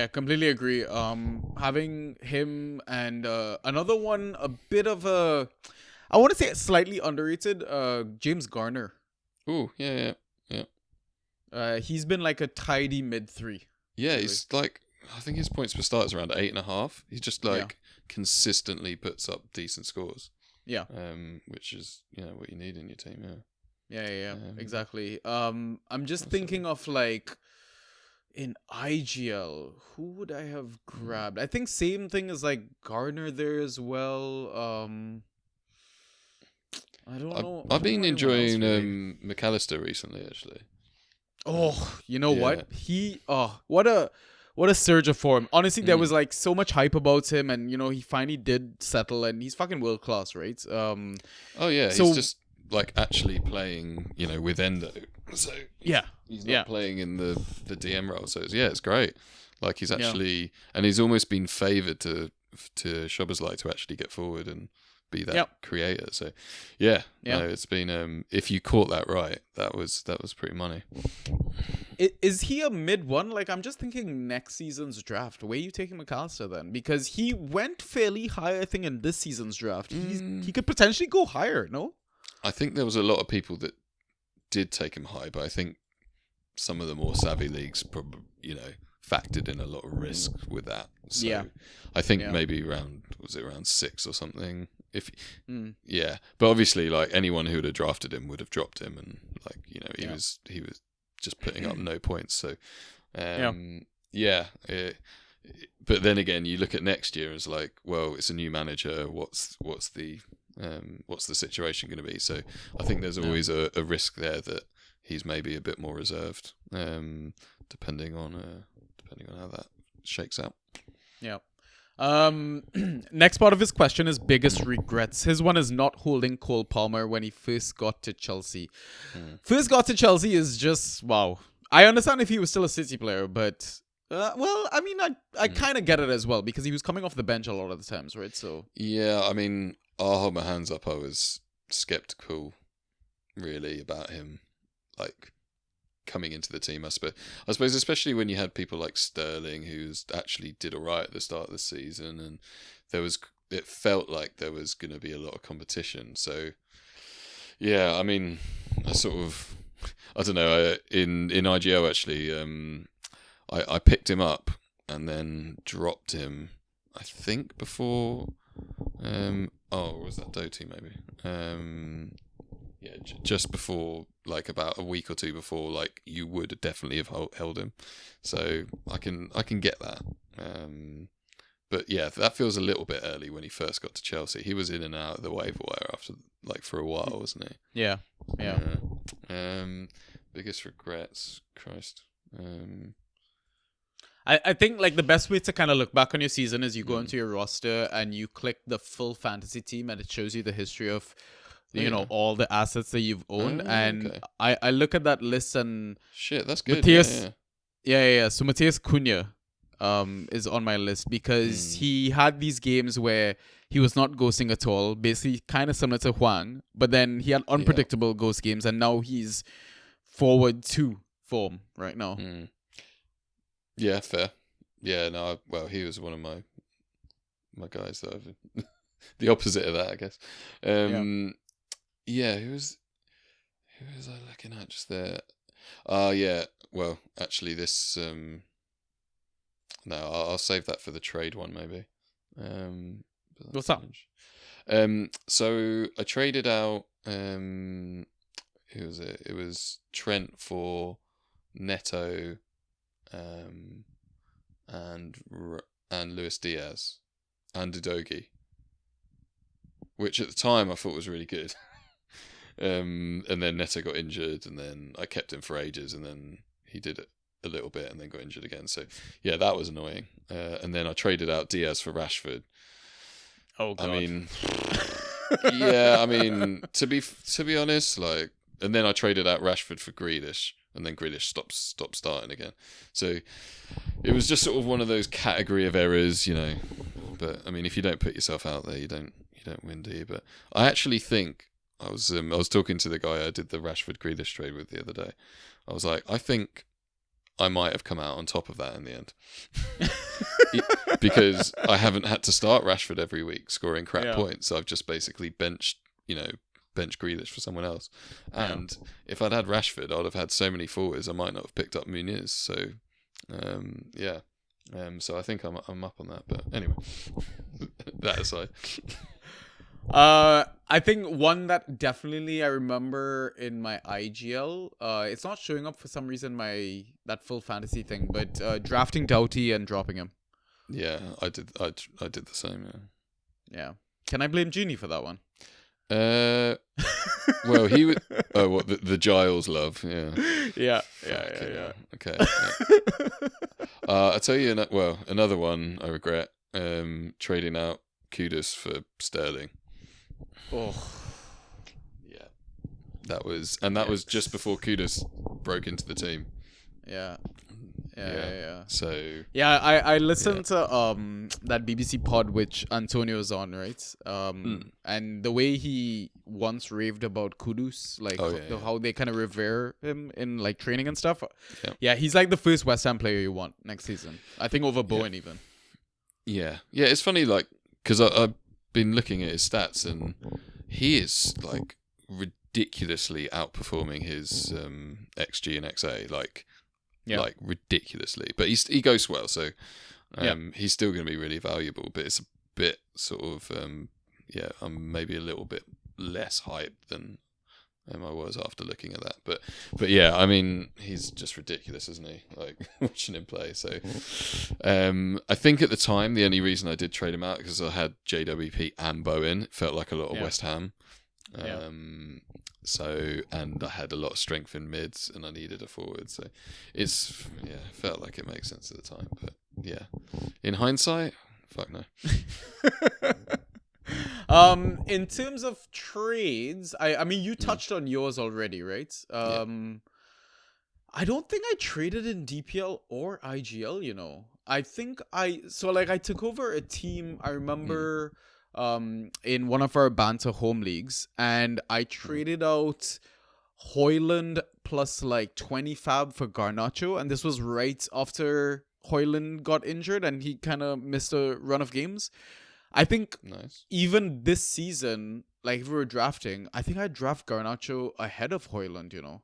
completely agree. Having him and another one, a bit of a, I want to say slightly underrated, James Garner. Ooh, yeah. He's been like a tidy mid-3. Yeah, really. He's like, I think his points per start is around 8.5. He just like consistently puts up decent scores. Yeah. Which is, you know, what you need in your team. Yeah, exactly. I'm just thinking of like in IGL, who would I have grabbed? I think same thing as like Gardner there as well. I don't know. I've been enjoying McAllister recently, actually. Oh, you know what? What a surge of form. Honestly, there was like so much hype about him, and you know he finally did settle, and he's fucking world class, right? He's just like actually playing, you know, with Endo. So he's not playing in the DM role. So it's great. Like he's actually, and he's almost been favoured to Szoboszlai to actually get forward and be that creator. So no, it's been if you caught that right, that was pretty money. Is he a mid one? Like I'm just thinking next season's draft. Where are you taking McAllister then? Because he went fairly high, I think, in this season's draft. He could potentially go higher, no? I think there was a lot of people that did take him high, but I think some of the more savvy leagues probably, you know, factored in a lot of risk with that. So I think maybe around 6 or something. But obviously, like anyone who would have drafted him would have dropped him, and like, you know, he was just putting up no points. So but then again, you look at next year as like, well, it's a new manager. What's the what's the situation going to be? So I think there's always a risk there that he's maybe a bit more reserved, depending on how that shakes out. Yeah. Next part of his question is biggest regrets. His one is not holding Cole Palmer when he first got to Chelsea. First got to Chelsea is just wow. I understand if he was still a City player, but well, I mean, I kind of get it as well because he was coming off the bench a lot of the times, right? So yeah, I mean, I'll hold my hands up. I was skeptical, really, about him, like coming into the team. I suppose especially when you had people like Sterling, who's actually did alright at the start of the season, and it felt like there was going to be a lot of competition. So yeah, I mean, I don't know. In IGL actually, I picked him up and then dropped him. I think before. Was that Doty maybe? Yeah, just before, like about a week or two before, like you would definitely have held him. So I can get that. But yeah, that feels a little bit early when he first got to Chelsea. He was in and out of the waiver wire after, like, for a while, wasn't he? yeah. Biggest regrets, Christ. I think like the best way to kind of look back on your season is you go into your roster and you click the full fantasy team and it shows you the history of you know all the assets that you've owned. And I look at that list and shit, that's good. Matthias, yeah. So Matthias Cunha is on my list because he had these games where he was not ghosting at all, basically kind of similar to Huang, but then he had unpredictable ghost games and now he's forward to form right now. Yeah, fair. Yeah, no, well, he was one of my guys that I've the opposite of that, I guess. Yeah, who was I looking at just there? Yeah, well, actually this no, I'll save that for the trade one maybe. What's up? So I traded out who was it? It was Trent for Neto, and Luis Diaz and Udogie, which at the time I thought was really good. And then Neto got injured, and then I kept him for ages, and then he did it a little bit, and then got injured again. So yeah, that was annoying. And then I traded out Diaz for Rashford. Oh God. I mean, yeah, I mean to be honest, like, and then I traded out Rashford for Grealish. And then Grealish stopped starting again. So it was just sort of one of those category of errors, you know. But I mean, if you don't put yourself out there, you don't win, do you? But I actually think I was talking to the guy I did the Rashford Grealish trade with the other day. I was like, I think I might have come out on top of that in the end. Because I haven't had to start Rashford every week scoring crap points. So I've just basically bench Grealish for someone else. And if I'd had Rashford, I'd have had so many forwards I might not have picked up Muniz. So so I think I'm up on that. But anyway, that aside. I think one that definitely I remember in my IGL, it's not showing up for some reason, that full fantasy thing, but drafting Doughty and dropping him. Yeah, I did the same, Yeah. Can I blame Genie for that one? Well, he would. Oh, what the Giles love? Yeah. Yeah. Okay. Yeah. I'll tell you. Another one I regret. Trading out Kudus for Sterling. Oh. Yeah. That was just before Kudus broke into the team. Yeah. So yeah, I listened to that BBC pod which Antonio's on, right? And the way he once raved about Kudus, like how they kind of revere him in like training and stuff. Yeah, he's like the first West Ham player you want next season. I think over Bowen even. Yeah, it's funny, like, because I've been looking at his stats and he is like ridiculously outperforming his XG and XA, like ridiculously. But he goes well, so he's still going to be really valuable. But it's a bit sort of I'm maybe a little bit less hyped than I was after looking at that. But yeah, I mean, he's just ridiculous, isn't he? Like watching him play. So I think at the time the only reason I did trade him out because I had JWP and Bowen. It felt like a lot of West Ham. So, and I had a lot of strength in mids and I needed a forward. So felt like it makes sense at the time. But yeah, in hindsight, fuck no. In terms of trades, I mean, you touched on yours already, right? I don't think I traded in DPL or IGL, you know. I think I took over a team, I remember, in one of our Banter home leagues, and I traded out Hoyland plus like 20 fab for Garnacho, and this was right after Hoyland got injured and he kind of missed a run of games. I think even this season, like if we were drafting, I think I'd draft Garnacho ahead of Hoyland, you know.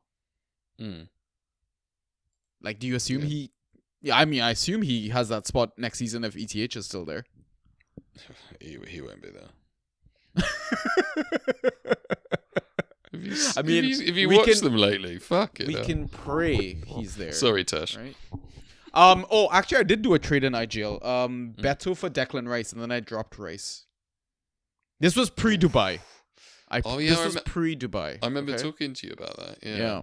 Like, do you assume he... Yeah, I mean, I assume he has that spot next season if ETH is still there. He won't be there. If you watched them lately, fuck it. We can pray he's there. Sorry, Tash. Right? Oh, actually, I did do a trade in IGL. Beto for Declan Rice, and then I dropped Rice. This was pre-Dubai. This was pre-Dubai. I remember talking to you about that. Yeah.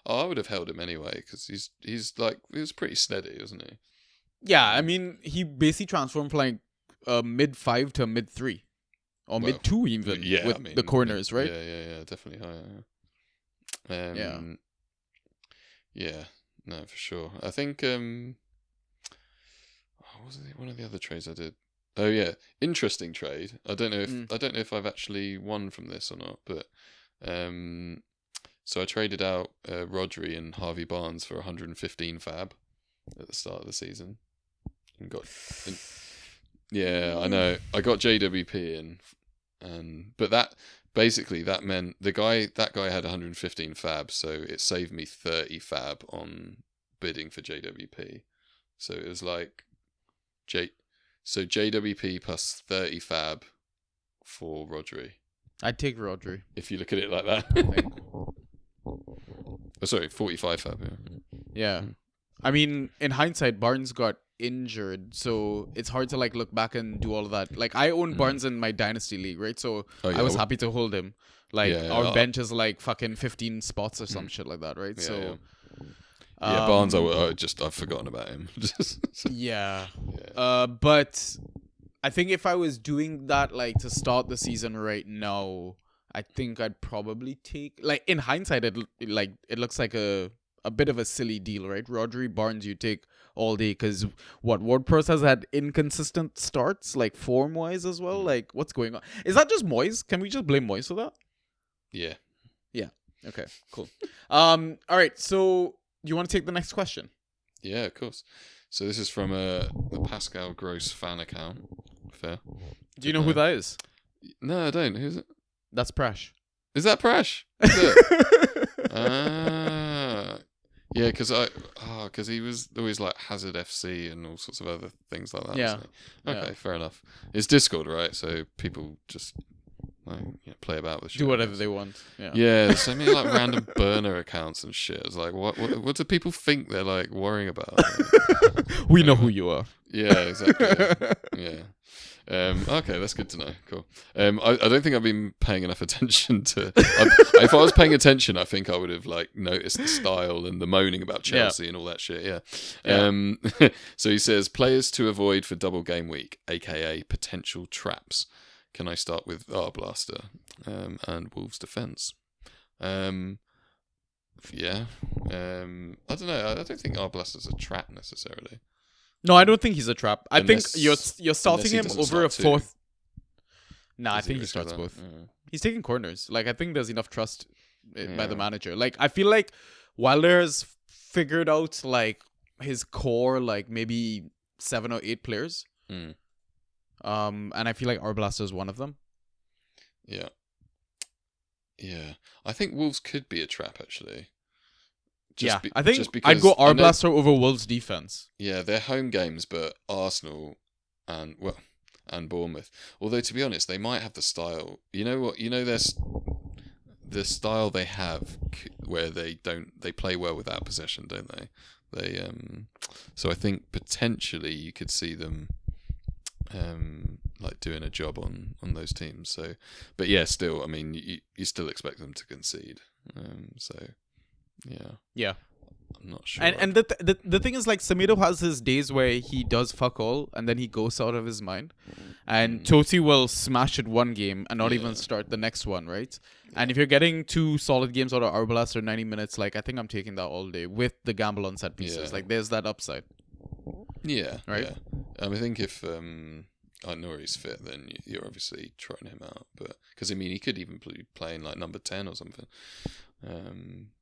I would have held him anyway because he's like he was pretty steady, wasn't he? Yeah, I mean he basically transformed from like mid 5 to mid 3 or mid 2 even with the corners, right? Yeah, definitely higher. Yeah, no, for sure. I think what was one of the other trades I did? Oh yeah, interesting trade. I don't know if I've actually won from this or not, but so I traded out Rodri and Harvey Barnes for 115 fab at the start of the season, and I know I got JWP in, but that meant that guy had 115 fab, so it saved me 30 fab on bidding for JWP. So it was like JWP plus 30 fab for Rodri. I'd take Rodri if you look at it like that. I think. Oh, sorry, 45 fab. Yeah. I mean, in hindsight, Barnes got injured, so it's hard to like look back and do all of that. Like I own Barnes in my dynasty league, right? So I was happy to hold him. Like our bench is like fucking 15 spots or some shit like that, right? Barnes, I've forgotten about him. But I think if I was doing that like to start the season right now, I think I'd probably take, like in hindsight, it looks like a bit of a silly deal, right? Rodri, Barnes, you take all day because WordPress has had inconsistent starts, like form wise as well. Like what's going on? Is that just Moyes? Can we just blame Moyes for that? Yeah. Okay. Cool. All right. So you want to take the next question? Yeah, of course. So this is from the Pascal Gross fan account. Fair. Do you know who that is? No, I don't. Who's it? That's Prash. Is that Prash? Is it? Yeah, because he was always like Hazard FC and all sorts of other things like that. Yeah. Wasn't he? Okay, fair enough. It's Discord, right? So people just play about with shit. Do whatever they want. Yeah. Yeah, there's so many like random burner accounts and shit. It's like, what do people think they're like worrying about? We know who you are. Yeah, exactly. Yeah. Okay, that's good to know. Cool. I don't think I've been paying enough attention to. If I was paying attention, I think I would have like noticed the style and the moaning about Chelsea and all that shit. Yeah. So he says players to avoid for double game week, aka potential traps. Can I start with Arblaster and Wolves defense? Yeah. I don't know. I don't think Arblaster's a trap necessarily. No, I don't think he's a trap. I think you're starting him over a fourth. Nah, I think he starts both. Yeah. He's taking corners. Like I think there's enough trust by the manager. Like I feel like Wilder has figured out like his core, like maybe 7 or 8 players. And I feel like Arblaster is one of them. Yeah. Yeah. I think Wolves could be a trap actually. I think I'd go Arblaster over Wolves defense. Yeah, they're home games, but Arsenal and Bournemouth. Although to be honest, they might have the style. You know what? You know the style they have, where they play well without possession, don't they? So I think potentially you could see them like doing a job on those teams. So, but yeah, still, I mean, you still expect them to concede. So Yeah. I'm not sure. And the thing is, like, Semedo has his days where he does fuck all and then he goes out of his mind. And Totti will smash it one game and not even start the next one, right? And if you're getting 2 solid games out of Arbalas or 90 minutes, like, I think I'm taking that all day with the gamble on set pieces. Like, there's that upside. Yeah. Right? Yeah. I think if Nori's fit, then you're obviously trying him out. But because, I mean, he could even be playing like number 10 or something.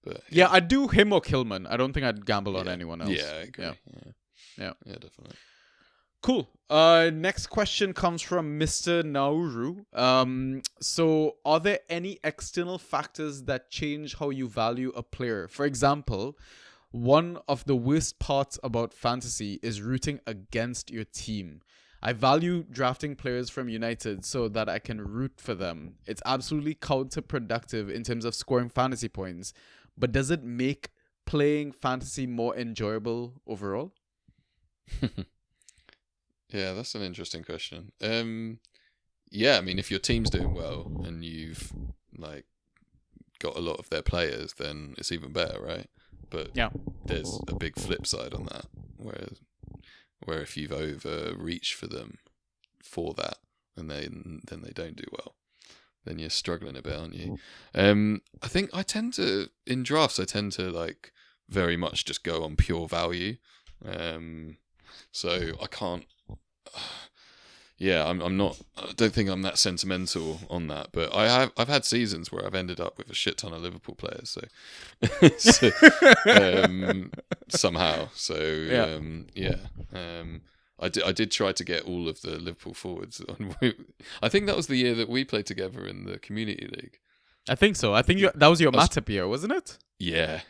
But yeah, I'd do him or Kilman. I don't think I'd gamble on anyone else. Yeah, I agree. Yeah, definitely. Cool. Next question comes from Mr. Nauru. So are there any external factors that change how you value a player? For example, one of the worst parts about fantasy is rooting against your team. I value drafting players from United so that I can root for them. It's absolutely counterproductive in terms of scoring fantasy points, but does it make playing fantasy more enjoyable overall? Yeah, that's an interesting question. Yeah, I mean, if your team's doing well and you've like got a lot of their players, then it's even better, right? But there's a big flip side on that, where if you've overreached for them for that, and then they don't do well, then you're struggling a bit, aren't you? I think in drafts I tend to like very much just go on pure value. So I can't. I'm not. I don't think I'm that sentimental on that. But I've had seasons where I've ended up with a shit ton of Liverpool players. So, somehow. So I did try to get all of the Liverpool forwards on. I think that was the year that we played together in the Community League. I think so. I think that was your Matip year, wasn't it? Yeah.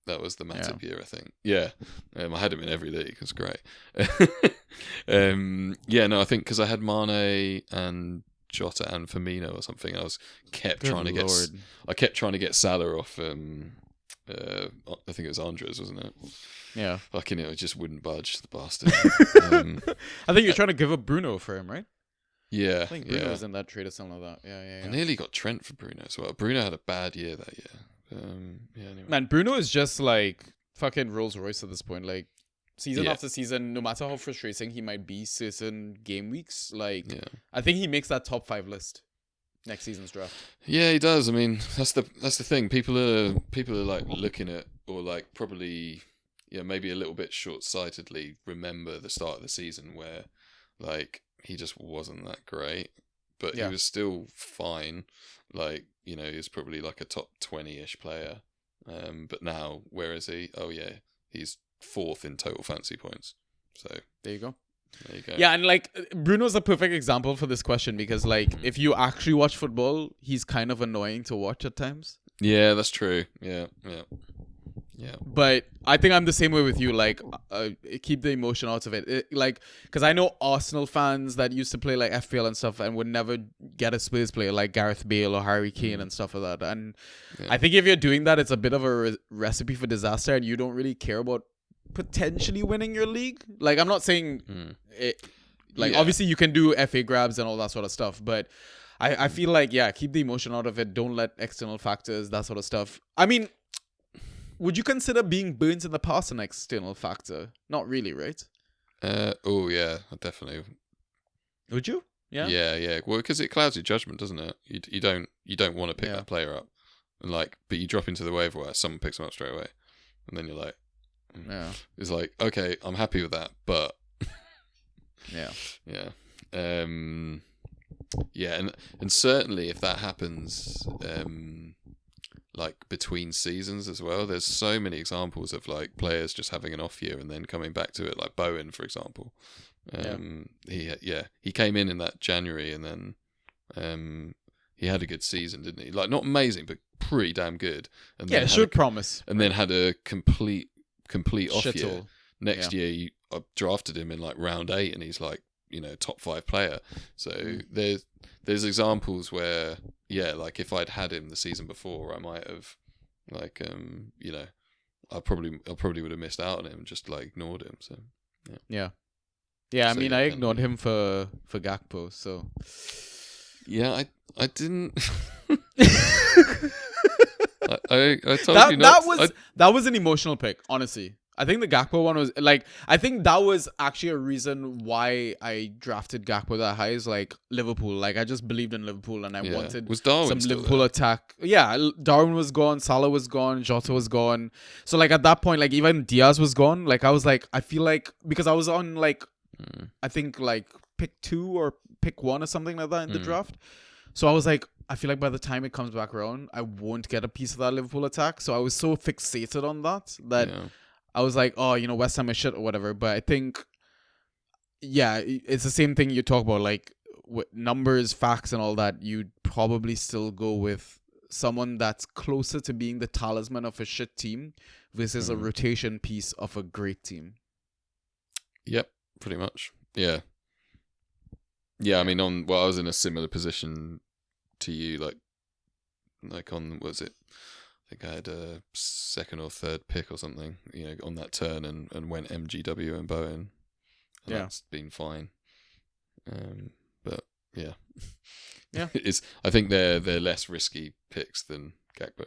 That was the Matip year, I think. Yeah. I had him in every league. It was great. I think because I had Mane and Jota and Firmino or something. I kept trying to get Salah off. I think it was Andres, wasn't it? Yeah. Fucking it just wouldn't budge, the bastard. I think you're trying to give up Bruno for him, right? Yeah. I think Bruno was in that trade or something like that. Yeah. I nearly got Trent for Bruno as well. Bruno had a bad year that year. Anyway. Man, Bruno is just like fucking Rolls Royce at this point. Like, season after season, no matter how frustrating he might be certain game weeks, I think he makes that top 5 list next season's draft. Yeah, he does. I mean, that's the thing. People are like looking at, or like probably maybe a little bit short-sightedly remember the start of the season where like he just wasn't that great, but he was still fine. Like, he was probably like a top 20-ish player. But now, where is he? Oh yeah, he's 4th in total fantasy points. So there you go. There you go. Yeah, and like Bruno's a perfect example for this question because like if you actually watch football, he's kind of annoying to watch at times. Yeah, that's true. Yeah. But I think I'm the same way with you. Like, keep the emotion out of it. Because I know Arsenal fans that used to play like FPL and stuff and would never get a Spurs player like Gareth Bale or Harry Kane and stuff like that. And I think if you're doing that, it's a bit of a recipe for disaster, and you don't really care about potentially winning your league. Like, I'm not saying it. Like, obviously you can do FA grabs and all that sort of stuff, but I feel like keep the emotion out of it. Don't let external factors, that sort of stuff. I mean, would you consider being burnt in the past an external factor? Not really, right? Oh yeah, definitely. Would you? Yeah. Yeah. Well, because it clouds your judgment, doesn't it? You don't want to pick that player up, and but you drop into the waiver wire, someone picks him up straight away, and then you're like, it's like, okay, I'm happy with that, but and certainly if that happens, like between seasons as well, there's so many examples of like players just having an off year and then coming back to it, like Bowen, for example. He came in that January and then he had a good season, didn't he? Like, not amazing, but pretty damn good. And it should promise. And then had a complete off Shittle. year. Next year, I drafted him in like round 8, and he's like, top 5 player. So there's examples where yeah, like if I'd had him the season before, I might have, like, you know, I probably would have missed out on him, just like ignored him. So Yeah. I So, mean, yeah, I kind of, ignored him for Gakpo, so. yeah, I didn't. I told you not. That was an emotional pick, honestly. I think the Gakpo one was like, I think that was actually a reason why I drafted Gakpo that high, is like Liverpool. Like I just believed in Liverpool and I wanted Was Darwin some still Liverpool there? attack. Yeah, Darwin was gone, Salah was gone, Jota was gone. So like at that point, like even Diaz was gone. Like I was like, I feel like, because I was on like, I think like pick 2 or pick 1 or something like that in the draft. So I was like, I feel like by the time it comes back around, I won't get a piece of that Liverpool attack. So I was so fixated on that I was like, oh, you know, West Ham is shit or whatever. But I think, yeah, it's the same thing you talk about, like with numbers, facts, and all that. You'd probably still go with someone that's closer to being the talisman of a shit team versus a rotation piece of a great team. Yep, pretty much. Yeah. I mean, I was in a similar position to you, like on, was it? I think I had a second or third pick or something, you know, on that turn, and went MGW and Bowen. And that's been fine. But yeah, I think they're less risky picks than Gakpo.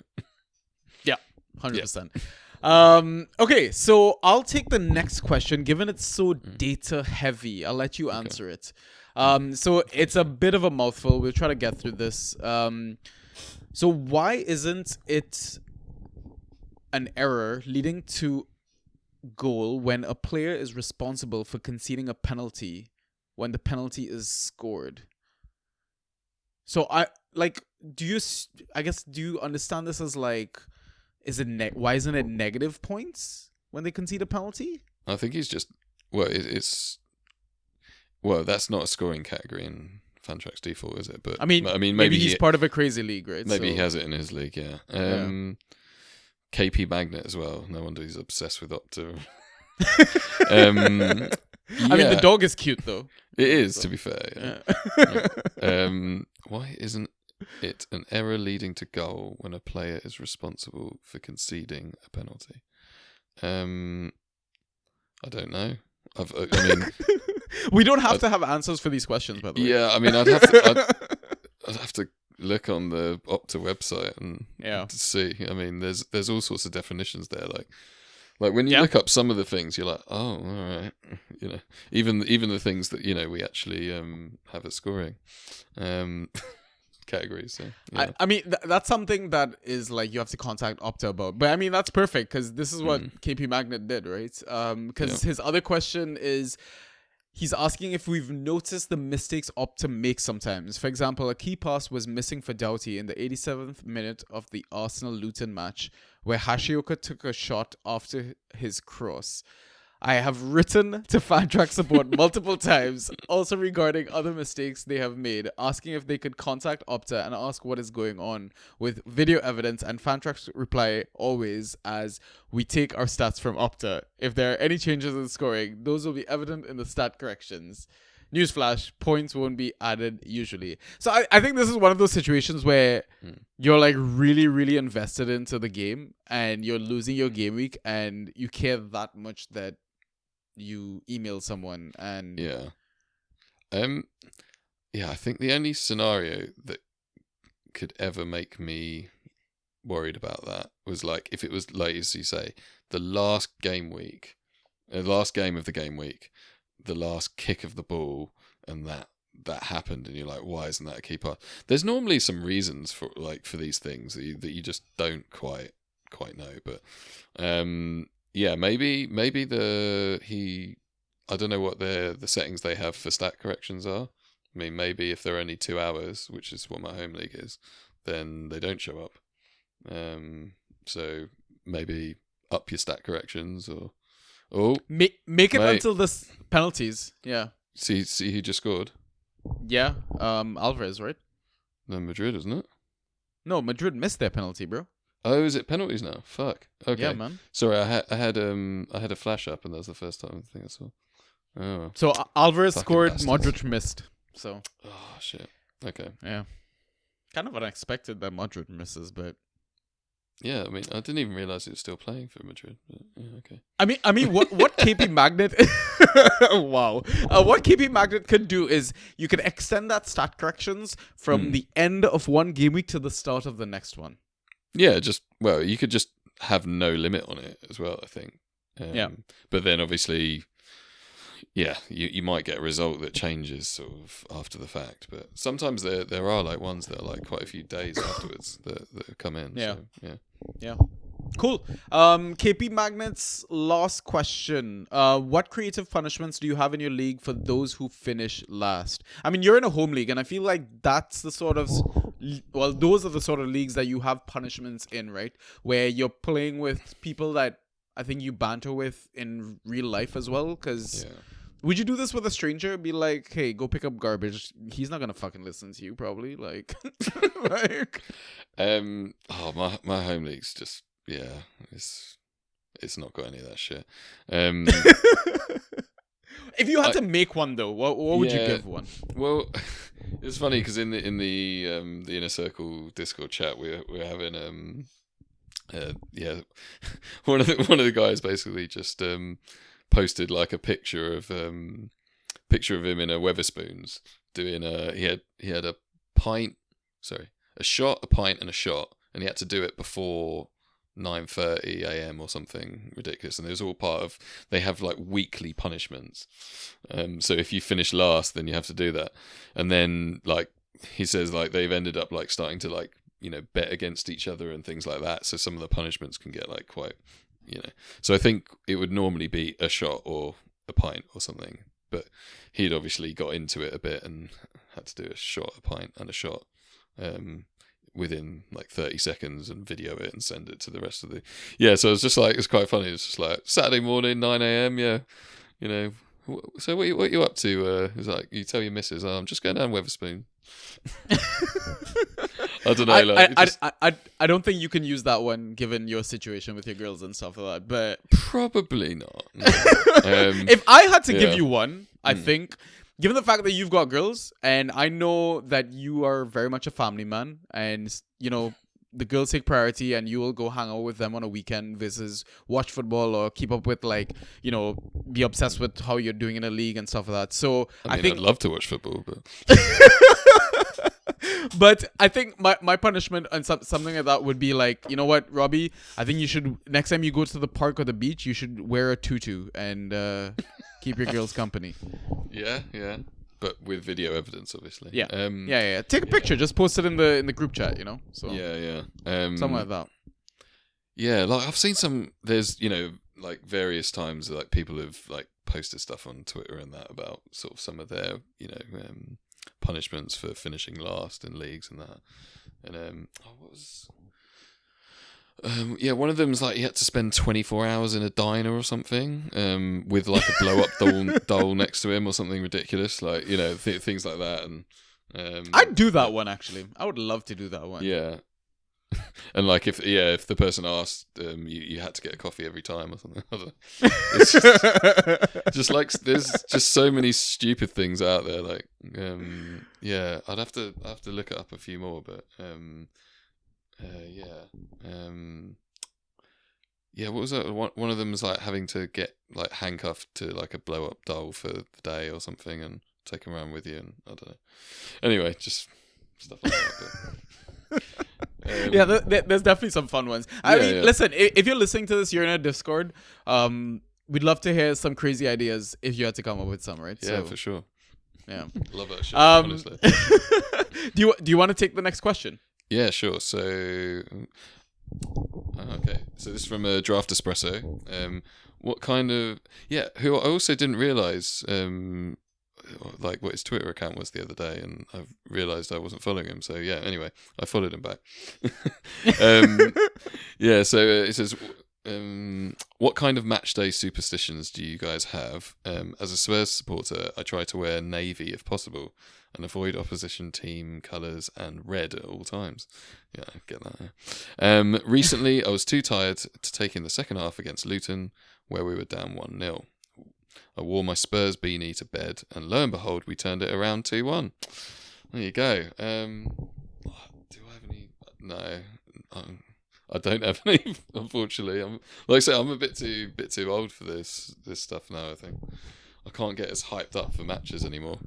Yeah, 100%. Okay, so I'll take the next question. Given it's so data heavy, I'll let you answer it. So it's a bit of a mouthful. We'll try to get through this. So why isn't it an error leading to goal when a player is responsible for conceding a penalty when the penalty is scored? So do you understand this as like, why isn't it negative points when they concede a penalty? I think he's just, it's that's not a scoring category in Fantrax default, is it? But I mean maybe he's part of a crazy league, right? Maybe he has it in his league, yeah. KP Magnet as well. No wonder he's obsessed with Opta. I mean, the dog is cute though. It is, to be fair. Yeah. Why isn't it an error leading to goal when a player is responsible for conceding a penalty? I don't know. I mean, we don't have to have answers for these questions, by the way. Yeah, I mean, I'd have to look on the Opta website and to see. I mean, there's all sorts of definitions there. Like when you look up some of the things, you're like, oh, all right. You know, even the things that, you know, we actually have as scoring categories. So, yeah. I mean, that's something that is like you have to contact Opta about. But I mean, that's perfect because this is what KP Magnet did, right? Because his other question is, he's asking if we've noticed the mistakes Opta makes sometimes. For example, a key pass was missing for Doughty in the 87th minute of the Arsenal-Luton match, where Hashioka took a shot after his cross. I have written to Fantrax support multiple times, also regarding other mistakes they have made, asking if they could contact Opta and ask what is going on with video evidence, and Fantrax reply always as, we take our stats from Opta. If there are any changes in scoring, those will be evident in the stat corrections. Newsflash, points won't be added usually. So I think this is one of those situations where you're like really, really invested into the game and you're losing your game week and you care that much that you email someone and I think the only scenario that could ever make me worried about that was like if it was, like as you say, the last game of the game week, the last kick of the ball, and that happened, and you're like, why isn't that a key pass? There's normally some reasons for these things that you just don't quite know, but maybe I don't know what the settings they have for stat corrections are. I mean, maybe if they're only 2 hours, which is what my home league is, then they don't show up. So maybe up your stat corrections or make it until the penalties. Yeah. See who just scored? Yeah. Alvarez, right? No, Madrid, isn't it? No, Madrid missed their penalty, bro. Oh, is it penalties now? Fuck. Okay. Yeah, man. Sorry, I had a flash up, and that was the first time I think I saw. Oh. So Alvarez Fucking scored, bastards. Modric missed. So. Oh shit. Okay. Yeah. Kind of unexpected that Madrid misses, but Yeah, I mean, I didn't even realize he was still playing for Madrid. But yeah, okay. I mean, what KP Magnet? Wow, what KP Magnet could do is you can extend that stat corrections from the end of one game week to the start of the next one. Yeah, you could just have no limit on it as well, I think. Yeah. But then obviously, yeah, you might get a result that changes sort of after the fact. But sometimes there are like ones that are like quite a few days afterwards that come in. Yeah. So, Yeah. Cool. KP Magnet's last question. What creative punishments do you have in your league for those who finish last? I mean, you're in a home league, and I feel like that's the sort of, well, those are the sort of leagues that you have punishments in, right? Where you're playing with people that I think you banter with in real life as well. Because would you do this with a stranger? Be like, hey, go pick up garbage. He's not gonna fucking listen to you, probably. Like, like. My home league's just it's not got any of that shit. If you had to make one though, what would you give one? Well, it's funny because in the Inner Circle Discord chat we're having one of the guys basically just posted like a picture of him in a Weatherspoons doing he had a shot, a pint, and a shot, and he had to do it before 9:30 a.m. or something ridiculous. And it was all part of, they have like weekly punishments. So if you finish last, then you have to do that. And then like he says, like they've ended up like starting to like, you know, bet against each other and things like that. So some of the punishments can get like quite, you know. So I think it would normally be a shot or a pint or something. But he'd obviously got into it a bit and had to do a shot, a pint, and a shot. Within like 30 seconds and video it and send it to the rest of the so it's just like, it's quite funny. It's just like Saturday morning 9 a.m. you know, so what you up to? It's like you tell your missus, I'm just going down Weatherspoon. I don't know, I don't think you can use that one given your situation with your girls and stuff like that, but probably not. No. If I had to give you one, I think, given the fact that you've got girls, and I know that you are very much a family man, and, you know, the girls take priority and you will go hang out with them on a weekend versus watch football or keep up with, like, you know, be obsessed with how you're doing in a league and stuff like that. So I think I'd love to watch football, but... But I think my punishment and something like that would be like, you know what, Robbie? I think you should, next time you go to the park or the beach, you should wear a tutu and keep your girls company. Yeah. But with video evidence, obviously. Yeah. Take a picture, just post it in the group chat, you know. So something like that. Yeah, like I've seen some. There's, you know, like various times like people have like posted stuff on Twitter and that about sort of some of their, you know, punishments for finishing last in leagues and that. And one of them's like he had to spend 24 hours in a diner or something, with like a blow up doll next to him or something ridiculous, like, you know, things like that. And I'd do that one actually. I would love to do that one. Yeah. And like if the person asked, you had to get a coffee every time or something. It's just like there's just so many stupid things out there. Like I'd have to look up a few more, but what was that? One of them was like having to get like handcuffed to like a blow up doll for the day or something and take him around with you, and I don't know. Anyway, just stuff like that. But, there's definitely some fun ones. I mean, listen, if you're listening to this, you're in a Discord. We'd love to hear some crazy ideas if you had to come up with some, right? Yeah, for sure. Yeah, love that shit. Honestly. Do you want to take the next question? Yeah, sure. So, okay. So this is from Draft Espresso. What kind of who I also didn't realize like what his Twitter account was the other day, and I realized I wasn't following him. So anyway, I followed him back. So it says, what kind of match day superstitions do you guys have? As a Spurs supporter, I try to wear navy if possible and avoid opposition team colours and red at all times. Yeah, I get that. Yeah. Recently, I was too tired to take in the second half against Luton, where we were down 1-0. I wore my Spurs beanie to bed, and lo and behold, we turned it around 2-1. There you go. No, I don't have any. Unfortunately, like I say, I'm a bit too old for this stuff now. I think I can't get as hyped up for matches anymore.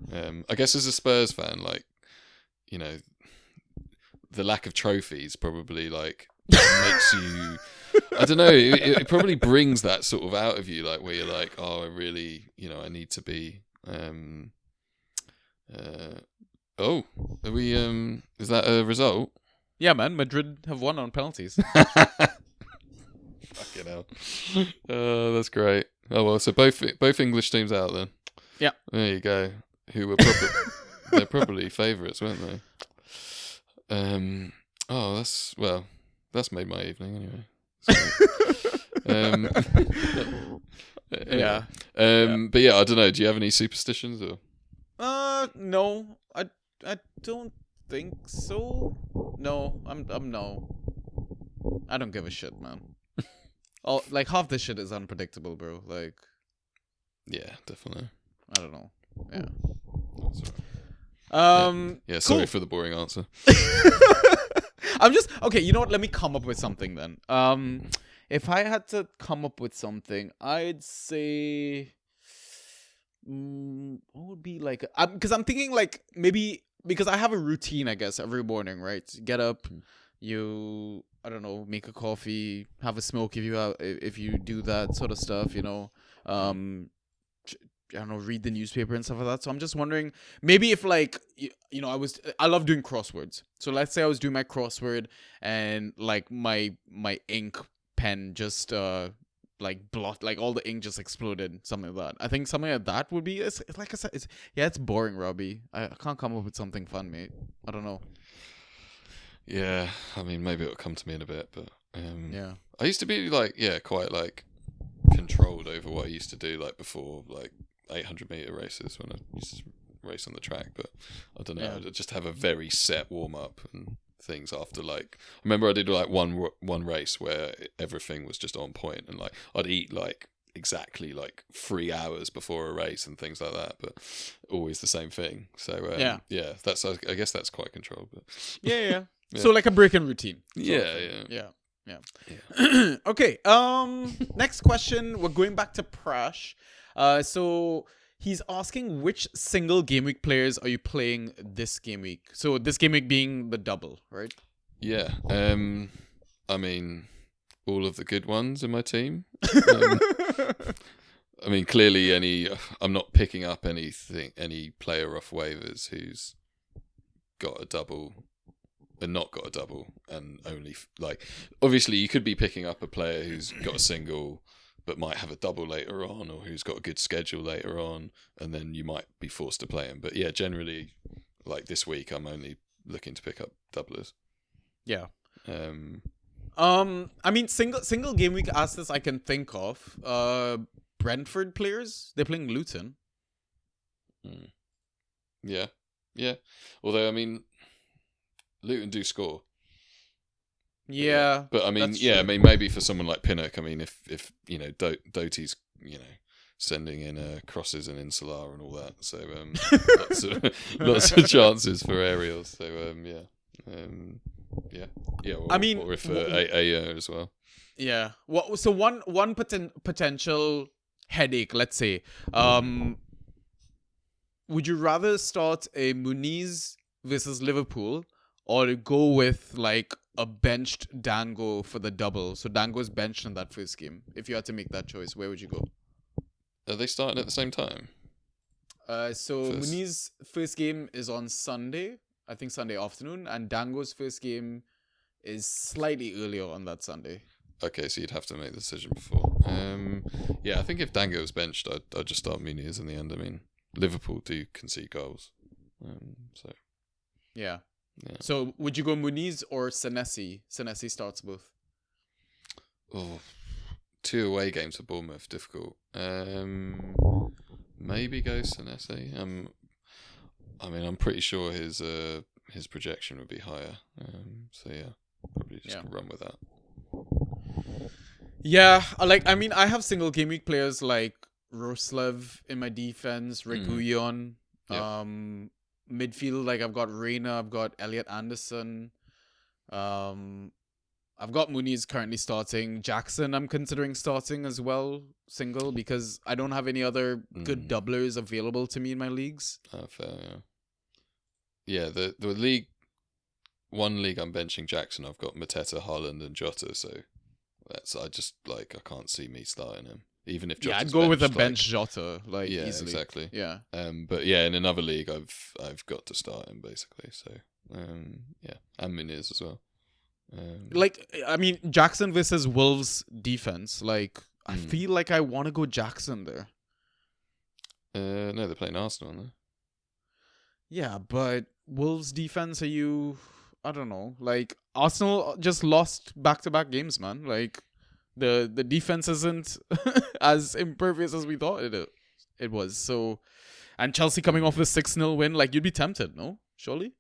I guess as a Spurs fan, like, you know, the lack of trophies probably like makes you. I don't know. It probably brings that sort of out of you, like where you're like, oh, I really, I need to be. Oh, are we? Is that a result? Yeah, man. Madrid have won on penalties. Fucking hell. That's great. Oh well, so both English teams out then. Yeah. There you go. Who were they're probably favourites, weren't they? Oh, that's made my evening anyway. So, Yeah. But yeah, I don't know. Do you have any superstitions or? No. I don't think so. No, I'm no. I don't give a shit, man. Like half this shit is unpredictable, bro. Like, yeah, definitely. I don't know. Yeah. That's all right. Yeah, sorry cool. for the boring answer. I'm just okay. You know what? Let me come up with something then. If I had to come up with something, I'd say, what would be like? Because I'm thinking like maybe because I have a routine, I guess, every morning, right? Get up, you, I don't know, make a coffee, have a smoke if you do that sort of stuff, I don't know, read the newspaper and stuff like that. So I'm just wondering, maybe if like, I love doing crosswords. So let's say I was doing my crossword and like my ink pen just like all the ink just exploded, something like that. I think something like that would be, it's like I said, it's boring, Robbie. I can't come up with something fun, mate. I don't know. Yeah, I mean, maybe it'll come to me in a bit, but yeah. I used to be like, quite like controlled over what I used to do like before, like 800-meter races when I used to race on the track, but I don't know. I'd just have a very set warm up and things after like. I remember I did like one race where everything was just on point, and like I'd eat like exactly like 3 hours before a race and things like that, but always the same thing. So yeah, that's I guess that's quite controlled. But yeah. So like a break-in routine. Yeah. Okay. Next question. We're going back to Prash. So he's asking which single game week players are you playing this game week? So this game week being the double, right? Yeah. I mean, all of the good ones in my team. I mean, clearly, I'm not picking up any player off waivers who's got a double and not got a double, and only like obviously you could be picking up a player who's got a single but might have a double later on, or who's got a good schedule later on, and then you might be forced to play him. But yeah, generally, like this week, I'm only looking to pick up doublers. Yeah. I mean, single game week as I can think of. Brentford players, they're playing Luton. Yeah. Although I mean, Luton do score. Yeah. But I mean, I mean, maybe for someone like Pinnock, I mean, if Doty's, sending in crosses and Insular and all that, so lots of chances for aerials. So Or, I mean, or if AO as well. Yeah. Well, so one potential headache, let's say, would you rather start a Muniz versus Liverpool, or go with like a benched Dango for the double? So Dango's benched in that first game. If you had to make that choice, where would you go? Are they starting at the same time? Muniz first game is on Sunday, I think Sunday afternoon, and Dango's first game is slightly earlier on that Sunday. Okay, so you'd have to make the decision before. Yeah, I think if Dango was benched, I'd just start Muniz in the end. I mean, Liverpool do concede goals, so yeah. So would you go Muniz or Senesi? Senesi starts both. Oh, 2 away games for Bournemouth, difficult. Maybe go Senesi. I mean, I'm pretty sure his projection would be higher. So yeah, probably just run with that. Yeah, I mean, I have single game week players like Roslev in my defense, Reguilon. Midfield, like I've got Reina, I've got Elliot Anderson. I've got Muniz currently starting. Jackson, I'm considering starting as well, single, because I don't have any other good doublers available to me in my leagues. Fair, yeah. Yeah, the league, one league I'm benching Jackson, I've got Mateta, Haaland, and Jota, so I can't see me starting him. Even if Jota's I'd go with a benched, bench Jota, yeah, easily. Exactly. Yeah. But yeah, in another league, I've got to start him basically. So, yeah, and Muniz as well. Jackson versus Wolves defense. I feel like I want to go Jackson there. No, they're playing Arsenal, aren't they? Yeah, but Wolves defense, I don't know. Arsenal just lost back-to-back games, man. The defense isn't as impervious as we thought it was. So, and Chelsea coming off a 6-0 win, you'd be tempted, no? Surely?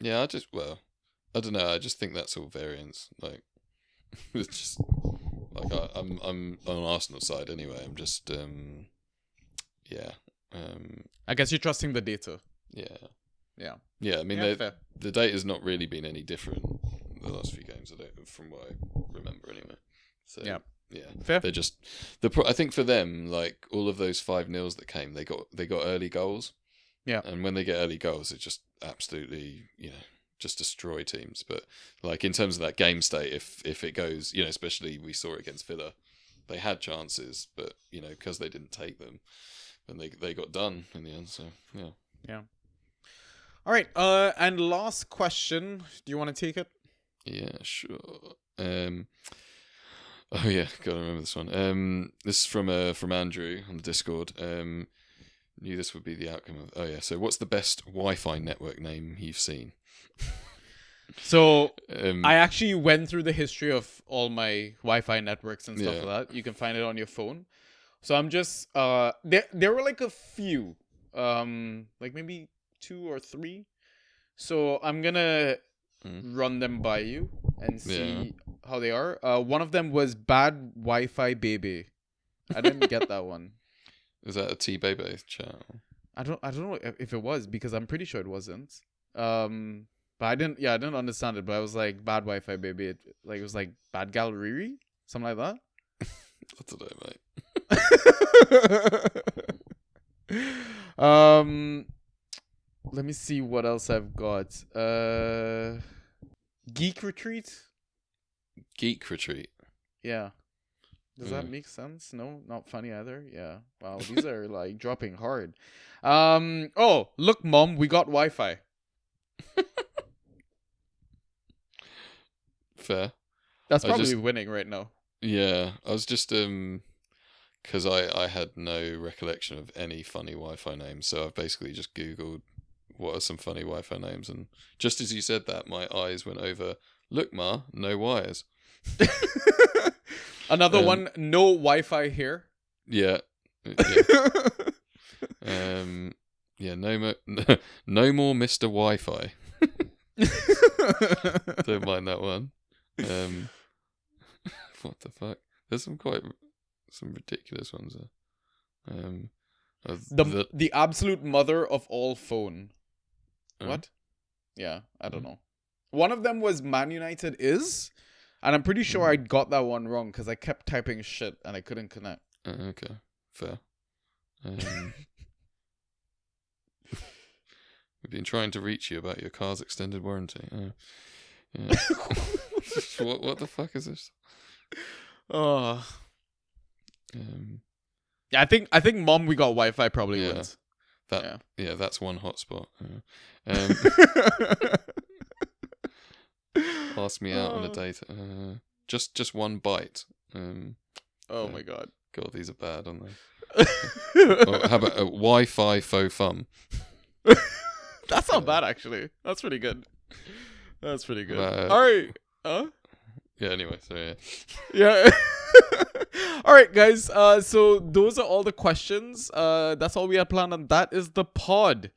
Yeah, I don't know. I just think that's all variance. It's just I'm on Arsenal side anyway. I'm just yeah. I guess you're trusting the data. Yeah. Yeah. Yeah. I mean, fair. The data's not really been any different the last few games. From what I remember anyway. So yeah. Fair. They're just I think for them, all of those 5-0s that came, they got early goals. Yeah. And when they get early goals, it just absolutely just destroy teams. But in terms of that game state, if it goes, especially we saw it against Villa, they had chances, but because they didn't take them, and they got done in the end. So yeah. All right. And last question. Do you want to take it? Yeah, sure. Oh yeah, gotta remember this one. This is from Andrew on the Discord. Knew this would be the outcome of. Oh yeah. So what's the best Wi-Fi network name you've seen? So I actually went through the history of all my Wi-Fi networks and stuff like that. You can find it on your phone. So I'm just there were a few, maybe 2 or 3. So I'm gonna run them by you and see how they are. One of them was Bad Wi-Fi Baby. I didn't get that one. Is that a T-Baby channel? I don't know if it was, because I'm pretty sure it wasn't. But I didn't understand it. But I was like, Bad Wi-Fi Baby. It was like Bad Gal Riri, something like that. I don't know, mate. Let me see what else I've got. Geek Retreat. Geek Retreat. Yeah. Does that make sense? No, not funny either. Yeah. Wow, these are dropping hard. Oh, look, Mom, we got Wi-Fi. Fair. That's probably winning right now. Yeah, I was just because I had no recollection of any funny Wi-Fi names, so I've basically just Googled what are some funny Wi-Fi names, and just as you said that, my eyes went over. Look, Ma, no wires. Another one, no Wi-Fi here. Yeah. Yeah, no more Mr. Wi-Fi. Don't mind that one. What the fuck? There's some ridiculous ones there. The absolute mother of all phone. What? Yeah, I don't know. One of them was Man United is, and I'm pretty sure I got that one wrong because I kept typing shit and I couldn't connect. Okay, fair. We've been trying to reach you about your car's extended warranty. Yeah. What the fuck is this? Oh. Yeah, I think Mom, we got Wi-Fi probably wins. That's one hotspot. Ask me out on a date. Just one bite. My god. God, these are bad, aren't they? How about a Wi-Fi faux fun? That's not bad, actually. That's pretty good. All right. Yeah, anyway, so yeah. All right, guys. So those are all the questions. That's all we had planned, and that is the pod.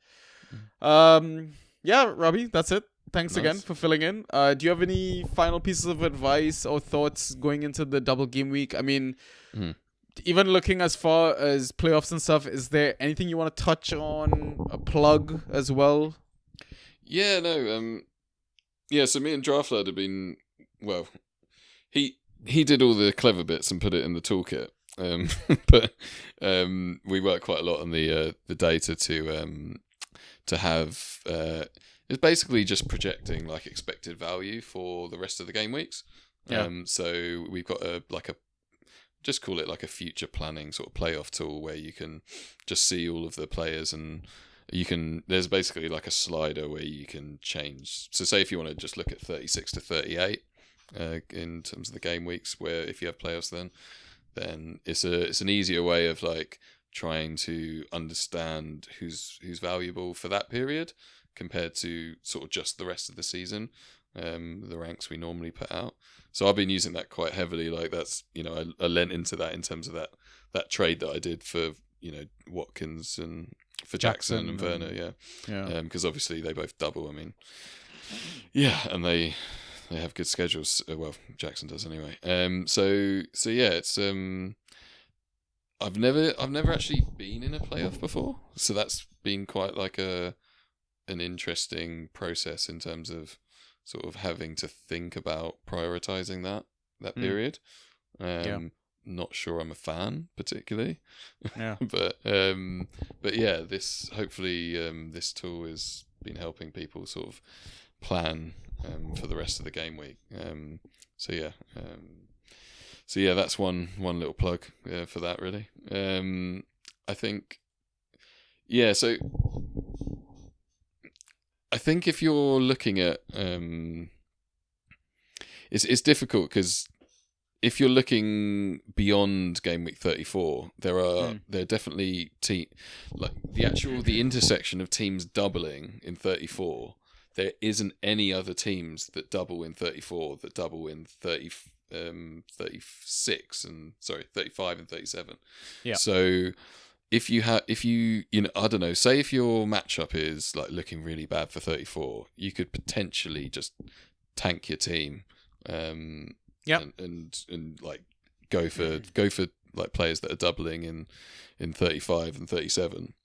Yeah, Robbie, that's it. Thanks again for filling in. Do you have any final pieces of advice or thoughts going into the double game week? I mean, even looking as far as playoffs and stuff, is there anything you want to touch on? A plug as well? Yeah, no. Yeah, so me and Draftlad have been, well, he did all the clever bits and put it in the toolkit. But we work quite a lot on the data to have it's basically just projecting like expected value for the rest of the game weeks. Yeah. So we've got a just call it like a future planning sort of playoff tool where you can just see all of the players, and there's basically like a slider where you can change. So say if you want to just look at 36 to 38 in terms of the game weeks, where if you have playoffs, then it's an easier way of like trying to understand who's valuable for that period compared to sort of just the rest of the season, the ranks we normally put out. So I've been using that quite heavily. Like that's, I lent into that in terms of that trade that I did for, Watkins and for Jackson and Werner. Yeah. Because obviously they both double. I mean, yeah, and they have good schedules. Well, Jackson does anyway. So yeah, it's I've never actually been in a playoff before, so that's been quite like an interesting process in terms of sort of having to think about prioritizing that period. Not sure I'm a fan particularly. Yeah. but yeah, this hopefully this tool has been helping people sort of plan for the rest of the game week. So yeah, that's one little plug for that really. I think, yeah. So I think if you're looking at, it's difficult because if you're looking beyond game week 34, there are definitely like the intersection of teams doubling in 34. There isn't any other teams that double in 34 that double in 36 and 35 and 37. Yeah. So if you I don't know, say if your matchup is like looking really bad for 34, you could potentially just tank your team. And like go for like players that are doubling in 35 and 37.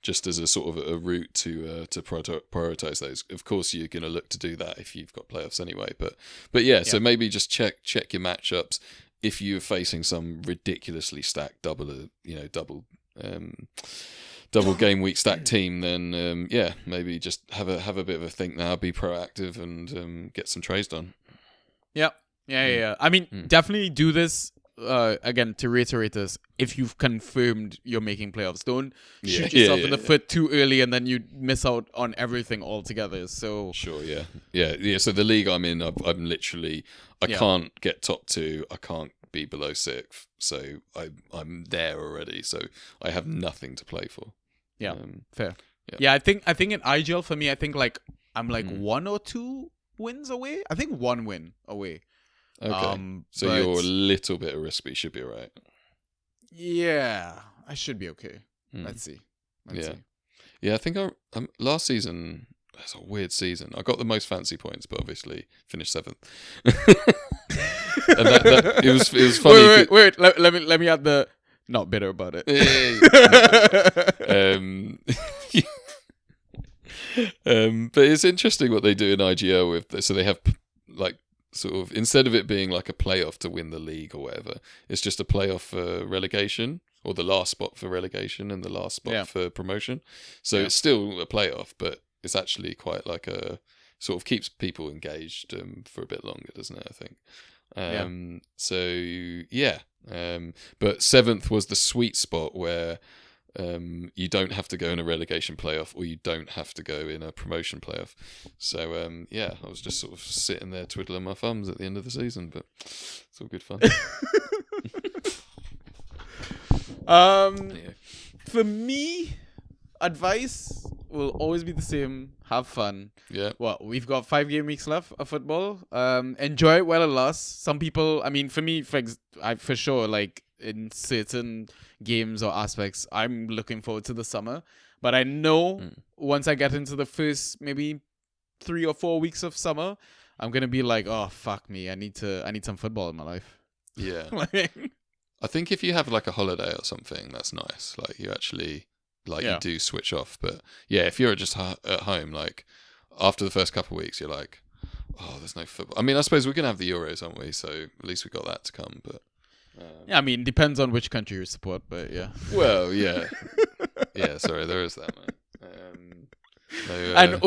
Just as a sort of a route to prioritize those. Of course, you're going to look to do that if you've got playoffs anyway. But yeah, so maybe just check your matchups. If you're facing some ridiculously stacked double game week stacked team, then maybe just have a bit of a think now, be proactive, and get some trades done. Yeah. I mean, definitely do this. Again, to reiterate this, if you've confirmed you're making playoffs, don't shoot yourself in the foot too early and then you miss out on everything altogether. So sure, yeah. So the league I'm in, I'm literally, I can't get top 2, I can't be below 6th, so I'm there already. So I have nothing to play for. Yeah, fair. Yeah, I think in IGL for me, I think like I'm like 1 or 2 wins away. I think 1 win away. Okay, so you're a little bit of risk, but you should be alright. Yeah, I should be okay. Let's see. Yeah, I think last season, that's a weird season. I got the most fancy points, but obviously finished 7th. And it was funny. Wait. Let me add the not bitter about it. But it's interesting what they do in IGL with. So they have like, sort of, instead of it being like a playoff to win the league or whatever, it's just a playoff for relegation, or the last spot for relegation and the last spot for promotion. So it's still a playoff, but it's actually quite like a sort of keeps people engaged for a bit longer, doesn't it? I think. So yeah. But 7th was the sweet spot where you don't have to go in a relegation playoff, or you don't have to go in a promotion playoff. So I was just sort of sitting there twiddling my thumbs at the end of the season, but it's all good fun. For me, advice will always be the same. Have fun. Yeah. Well, we've got 5 game weeks left of football. Enjoy it while it lasts. Some people, I mean, for me, for sure, like in certain games or aspects, I'm looking forward to the summer. But I know once I get into the first maybe 3 or 4 weeks of summer, I'm gonna be like, oh fuck me, I need some football in my life. Yeah. I think if you have like a holiday or something, that's nice. Like you actually you do switch off. But yeah, if you're just at home, like after the first couple of weeks, you're like, oh, there's no football. I mean, I suppose we're gonna have the Euros, aren't we? So at least we got that to come. But Yeah, I mean, depends on which country you support, but yeah. well, yeah, yeah. Sorry, there is that, mate. And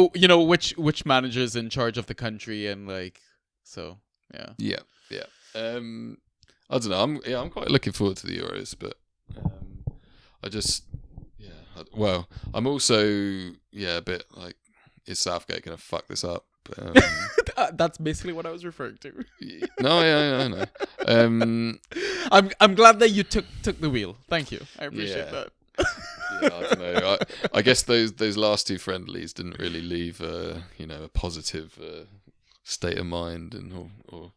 which manager's in charge of the country and like so yeah. I don't know. I'm quite looking forward to the Euros, but I'm also a bit like, is Southgate gonna fuck this up? That's basically what I was referring to. No, I know. I'm glad that you took the wheel. Thank you. I appreciate that. Yeah, I don't know. I guess those last two friendlies didn't really leave a positive state of mind or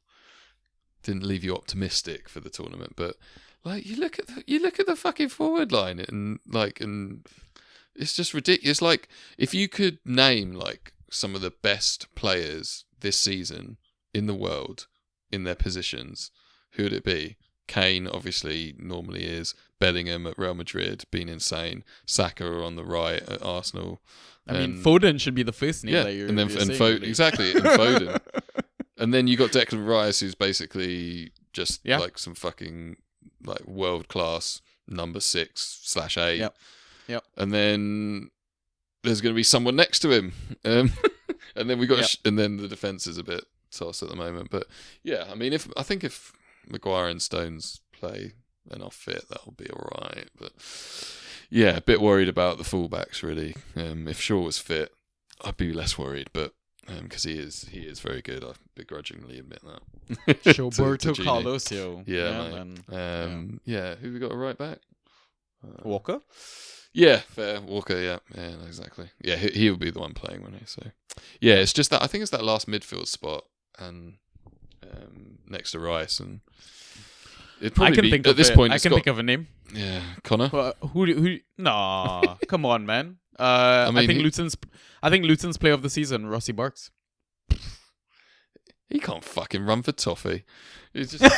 didn't leave you optimistic for the tournament. But like you look at the fucking forward line and it's just ridiculous. Like if you could name like some of the best players this season in the world in their positions, who would it be? Kane obviously normally is. Bellingham at Real Madrid, been insane. Saka on the right at Arsenal. I mean, Foden should be the first name that you're saying, really. Exactly, and Foden. And then you got Declan Rice, who's basically just like some fucking like world class number 6/8. Yep. And then there's going to be someone next to him. And then we got and then the defense is a bit toss at the moment. But yeah, I mean, if Maguire and Stones play enough fit, that'll be all right. But yeah, a bit worried about the fullbacks really. If Shaw was fit, I'd be less worried, but because he is very good, I begrudgingly admit that. Roberto Carlos, man. Who we got a right back? Walker. Yeah, fair. Walker, yeah, exactly. Yeah, he'll be the one playing, won't he? So yeah, it's just that I think it's that last midfield spot and next to Rice and. I can think of a name. Yeah, Connor. Who? Nah, come on, man. I think Luton's player of the season, Rossi Barks. He can't fucking run for toffee. He's just.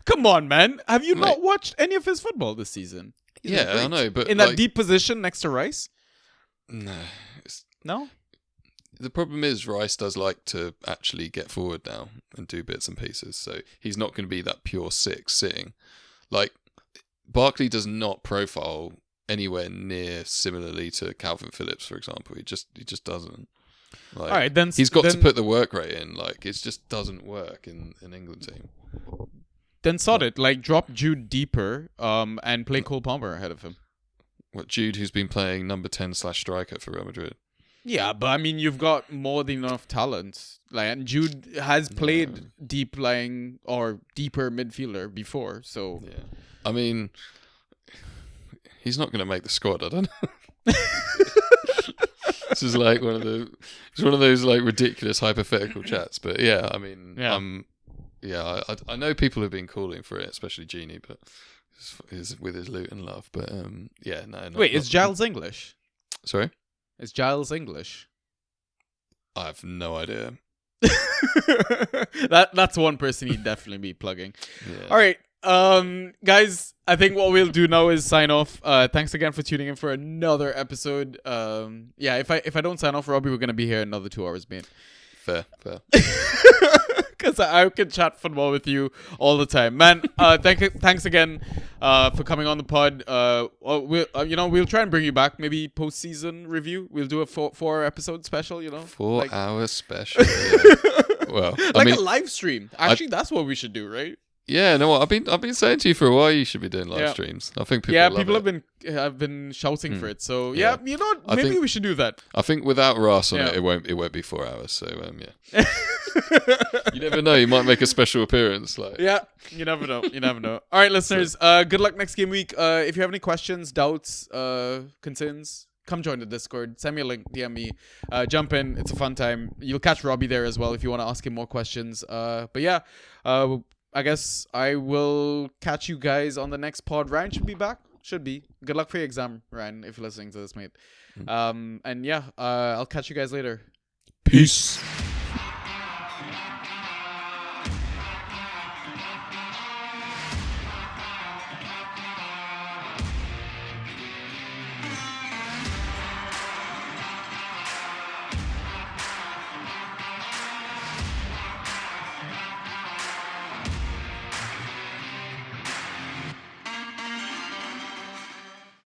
Come on, man. Have you not watched any of his football this season? I know, but in that deep position next to Rice. No. The problem is Rice does like to actually get forward now and do bits and pieces, so he's not going to be that pure 6 sitting. Like Barkley does not profile anywhere near similarly to Calvin Phillips, for example. He just doesn't. Like, all right, then he's got to put the work rate in. Like it just doesn't work in an England team. Then sod it. Like drop Jude deeper, and play Cole Palmer ahead of him. What, Jude, who's been playing number 10/striker for Real Madrid? Yeah, but I mean, you've got more than enough talent. Like, and Jude has played deep lying or deeper midfielder before, so yeah. I mean, he's not going to make the squad. I don't know. This is like one of those like ridiculous hypothetical chats. But yeah, I mean, I know people have been calling for it, especially Genie, but is with his Luton love. But wait, is Giles English? Sorry. Is Giles English? I have no idea. That's one person he'd definitely be plugging. Yeah. All right, guys, I think what we'll do now is sign off. Thanks again for tuning in for another episode. If I don't sign off, Robbie, we're gonna be here another 2 hours, mate. Fair. Because I can chat football with you all the time, man. Thanks again for coming on the pod. We'll try and bring you back, maybe post-season review. We'll do a 4 episode special. 4 hour special. Yeah. Well, a live stream. Actually, that's what we should do, right? Yeah, no, I've been saying to you for a while you should be doing live streams. I think people have been shouting for it. So maybe we should do that. I think without Ross on it won't be 4 hours. So yeah. You never know, you might make a special appearance. Like you never know. All right, listeners. Good luck next game week. If you have any questions, doubts, concerns, come join the Discord. Send me a link, DM me. Jump in. It's a fun time. You'll catch Robbie there as well if you want to ask him more questions. I guess I will catch you guys on the next pod. Ryan should be back. Should be. Good luck for your exam, Ryan, if you're listening to this, mate. I'll catch you guys later. Peace.